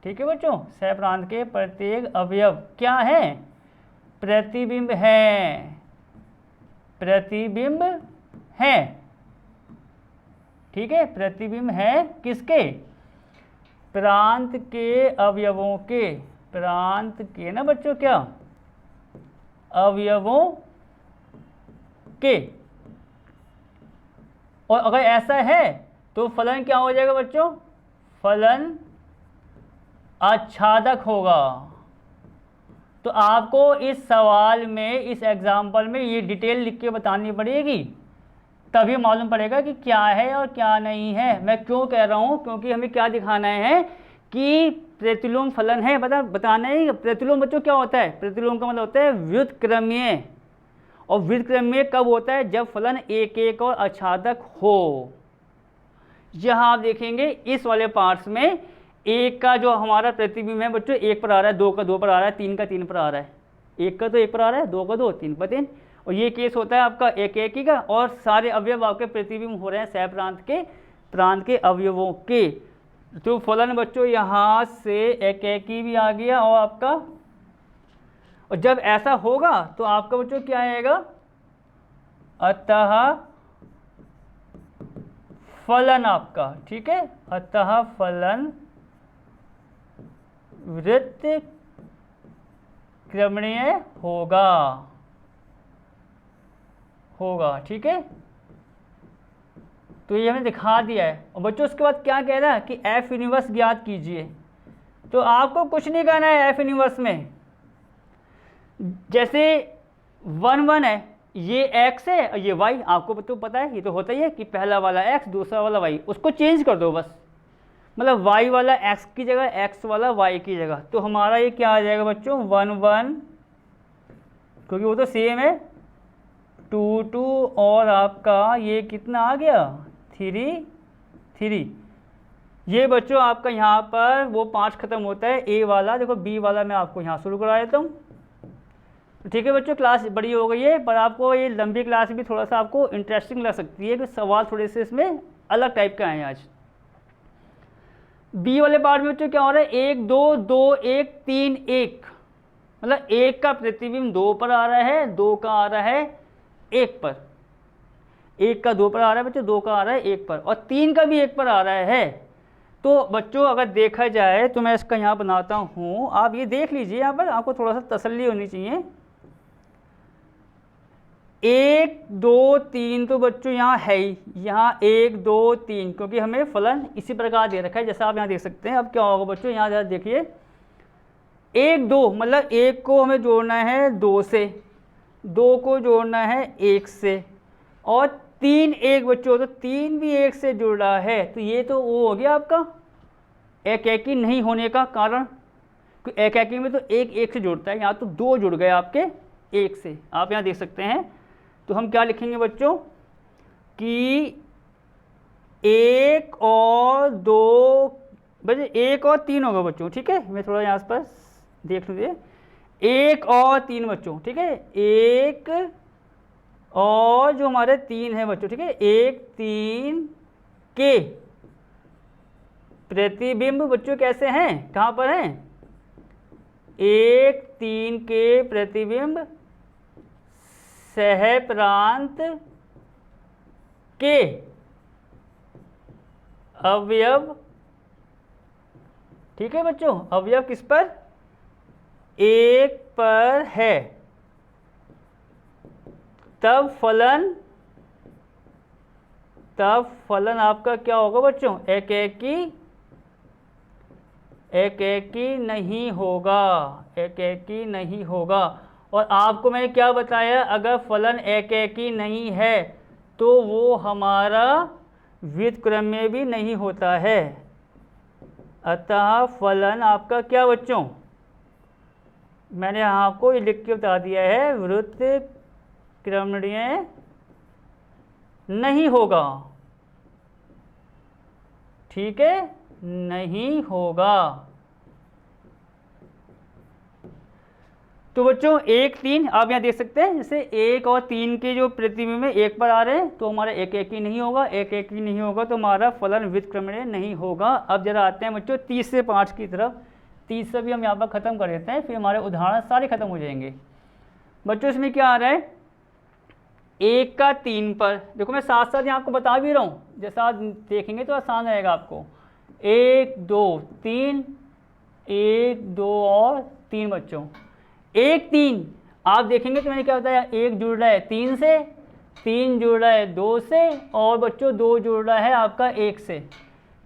ठीक है बच्चों, सह प्रांत के प्रत्येक अवयव क्या है, प्रतिबिंब है, प्रतिबिंब है, ठीक है, प्रतिबिंब है किसके, प्रांत के अवयवों के, प्रांत के ना बच्चों क्या, अवयवों के। और अगर ऐसा है तो फलन क्या हो जाएगा बच्चों, फलन आच्छादक होगा। तो आपको इस सवाल में, इस एग्जाम्पल में ये डिटेल लिख के बतानी पड़ेगी, तभी मालूम पड़ेगा कि क्या है और क्या नहीं है। मैं क्यों कह रहा हूँ, क्योंकि हमें क्या दिखाना है कि प्रतिलोम फलन है, बताना है। प्रतिलोम बच्चों क्या होता है, प्रतिलोम का मतलब होता है व्युत्क्रमीय। और व्युत्क्रमीय कब होता है, जब फलन एक एक और आच्छादक हो। यहाँ आप देखेंगे इस वाले पार्ट्स में एक का जो हमारा प्रतिबिंब है बच्चों एक पर आ रहा है, दो का दो पर आ रहा है, तीन का तीन पर आ रहा है, एक का तो एक पर आ रहा है, दो का दो, तीन पर तीन। और ये केस होता है आपका एक एक ही का, और सारे अवयव आपके प्रतिबिंब हो रहे हैं सह प्रांत के अवयवों के। तो फलन बच्चों यहाँ से एक एक ही भी आ गया और आपका, और जब ऐसा होगा तो आपका बच्चों क्या आएगा, अतः फलन आपका, ठीक है, अतः फलन व्युत्क्रमणीय होगा, ठीक है। तो ये हमने दिखा दिया है। और बच्चों उसके बाद क्या कह रहा है कि एफ इनवर्स ज्ञात कीजिए। तो आपको कुछ नहीं करना है एफ इनवर्स में, जैसे 1 1 है, ये x है और ये y, आपको तो पता है, ये तो होता ही है कि पहला वाला x दूसरा वाला y, उसको चेंज कर दो बस, मतलब y वाला x की जगह x वाला y की जगह। तो हमारा ये क्या आ जाएगा बच्चों 1 1, क्योंकि वो तो सेम है, 2 2, और आपका ये कितना आ गया 3 3। ये बच्चों आपका यहाँ पर वो 5 खत्म होता है a वाला, देखो b वाला मैं आपको यहाँ शुरू करा देता हूँ। ठीक है बच्चों, क्लास बड़ी हो गई है, पर आपको ये लंबी क्लास भी थोड़ा सा आपको इंटरेस्टिंग लग सकती है कि सवाल थोड़े से इसमें अलग टाइप का है। आज बी वाले पार्ट में बच्चों क्या हो रहा है, 1 2 2 1 3 1, मतलब 1 का प्रतिबिंब 2 पर आ रहा है, 2 का आ रहा है 1 पर, 1 का 2 पर आ रहा है बच्चों, 2 का आ रहा है 1 पर, और 3 का भी 1 पर आ रहा है। तो बच्चों अगर देखा जाए तो मैं इसका यहाँ बनाता हूँ, आप ये देख लीजिए, यहाँ पर आपको थोड़ा सा तसल्ली होनी चाहिए। 1 2 3 तो बच्चों यहाँ है ही, यहाँ 1 2 3, क्योंकि हमें फलन इसी प्रकार दे रखा है जैसा आप यहाँ देख सकते हैं। अब क्या होगा बच्चों, यहाँ जरा देखिए, 1 2 मतलब 1 को हमें जोड़ना है 2 से, 2 को जोड़ना है 1 से, और 3 1 बच्चों, तो 3 भी 1 से जुड़ रहा है। तो ये तो वो हो गया आपका एक एकी नहीं होने का कारण, क्योंकि एक एकी में तो 1 1 से जुड़ता है, यहाँ तो 2 जुड़ गए आपके 1 से, आप यहाँ देख सकते हैं। तो हम क्या लिखेंगे बच्चों कि 1 और 2 बच्चे 1 और 3 होगा बच्चों, ठीक है। मैं थोड़ा यहाँ पर देख लीजिए, 1 और 3 बच्चों, ठीक है, 1 और जो हमारे 3 है बच्चों, ठीक है, 1 3 के प्रतिबिंब बच्चों कैसे हैं, कहाँ पर हैं, 1 3 के प्रतिबिंब सह प्रांत के अवयव, ठीक है बच्चों, अवयव किस पर, 1 पर है, तब फलन आपका क्या होगा बच्चों, एक एकी नहीं होगा, एक एकी नहीं होगा। और आपको मैंने क्या बताया, अगर फलन एक एकी नहीं है तो वो हमारा व्युत्क्रम्य भी नहीं होता है। अतः फलन आपका क्या बच्चों, मैंने यहाँ आपको ये लिख के बता दिया है, व्युत्क्रमणीय नहीं होगा, ठीक है, नहीं होगा। तो बच्चों 1 3 आप यहाँ देख सकते हैं, जैसे 1 और 3 के जो प्रतिबिंब में 1 पर आ रहे हैं, तो हमारा 1 1 ही नहीं होगा, 1 1 ही नहीं होगा, तो हमारा फलन व्युत्क्रमणीय नहीं होगा। अब जरा आते हैं बच्चों 30 से 5 की तरफ। 30 से भी हम यहाँ पर ख़त्म कर देते हैं, फिर हमारे उदाहरण सारे खत्म हो जाएंगे। बच्चों इसमें क्या आ रहा है, 1 का 3 पर, देखो मैं साथ साथ यहाँ आपको बता भी रहा हूँ, जैसा आप देखेंगे तो आसान रहेगा आपको। 1 2 3, 1 2 और 3 बच्चों। 1 3 आप देखेंगे तो मैंने क्या बताया, 1 जुड़ रहा है 3 से, 3 जुड़ रहा है 2 से, और बच्चों 2 जुड़ रहा है आपका 1 से।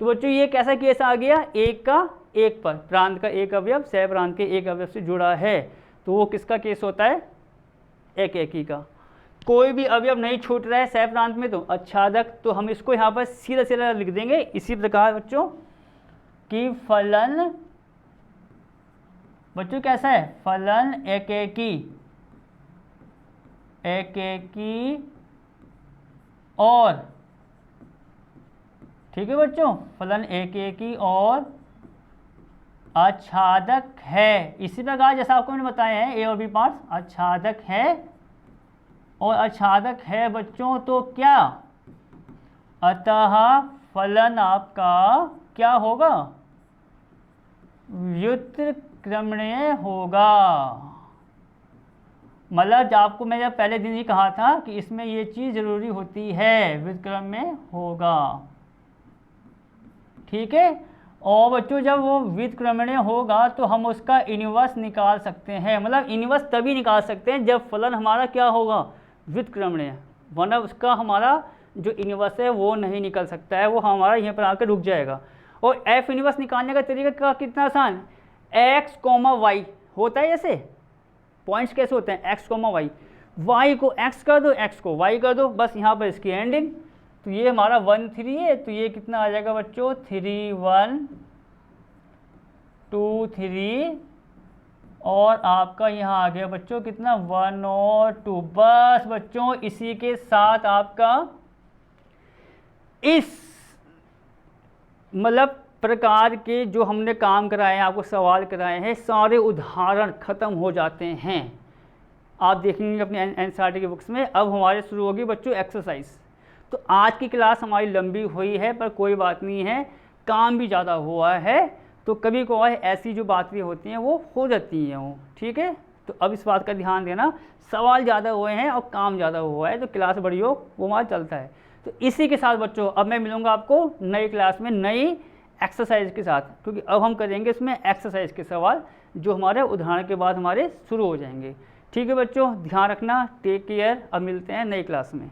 तो बच्चों ये कैसा केस आ गया, 1 का 1 पर, प्रांत का एक अवयव सह प्रांत के एक अवयव से जुड़ा है, तो वो किसका केस होता है, एक एकी का। कोई भी अवयव नहीं छूट रहा है सह प्रांत में तो आच्छादक, तो हम इसको यहाँ पर सीधा सीधा लिख देंगे इसी प्रकार बच्चों कि फलन बच्चों कैसा है, फलन एकेकी, एकेकी और, ठीक है बच्चों, फलन एकेकी और आच्छादक है। इसी प्रकार जैसा आपको मैंने बताया है ए और बी पार्ट्स, आच्छादक है और आच्छादक है बच्चों, तो क्या, अतः फलन आपका क्या होगा, व्युत्क्रमणीय होगा। मतलब आपको मैं जब पहले दिन ही कहा था कि इसमें ये चीज़ जरूरी होती है, व्युत्क्रमणीय होगा, ठीक है। और बच्चों जब वो व्युत्क्रमणीय होगा तो हम उसका इनवर्स निकाल सकते हैं, मतलब इनवर्स तभी निकाल सकते हैं जब फलन हमारा क्या होगा, व्युत्क्रमणीय, वरना उसका हमारा जो इनवर्स है वो नहीं निकल सकता है, वो हमारा यहीं पर आकर रुक जाएगा। और एफ इनवर्स निकालने का तरीका कितना आसान, x, y होता है, जैसे पॉइंट्स कैसे होते हैं x, y, y को x कर दो, x को y कर दो, बस यहाँ पर इसकी एंडिंग। तो ये हमारा 1 3 है, तो ये कितना आ जाएगा बच्चों, 3 1 2 3, और आपका यहाँ आ गया बच्चों कितना, 1 और 2। बस बच्चों इसी के साथ आपका इस मतलब प्रकार के जो हमने काम कराए हैं, आपको सवाल कराए हैं, सारे उदाहरण ख़त्म हो जाते हैं। आप देखेंगे अपनी एनसीईआरटी की बुक्स में। अब हमारे शुरू होगी बच्चों एक्सरसाइज। तो आज की क्लास हमारी लंबी हुई है, पर कोई बात नहीं है, काम भी ज़्यादा हुआ है, तो कभी कभार ऐसी जो बातें होती हैं वो हो जाती हैं वो, ठीक है। तो अब इस बात का ध्यान देना, सवाल ज़्यादा हुए हैं और काम ज़्यादा हुआ है, तो क्लास बड़ी हो वो हमारा चलता है। तो इसी के साथ बच्चों अब मैं मिलूँगा आपको नई क्लास में नई एक्सरसाइज के साथ, क्योंकि अब हम करेंगे इसमें एक्सरसाइज के सवाल जो हमारे उदाहरण के बाद हमारे शुरू हो जाएंगे। ठीक है बच्चों, ध्यान रखना, टेक केयर, अब मिलते हैं नई क्लास में।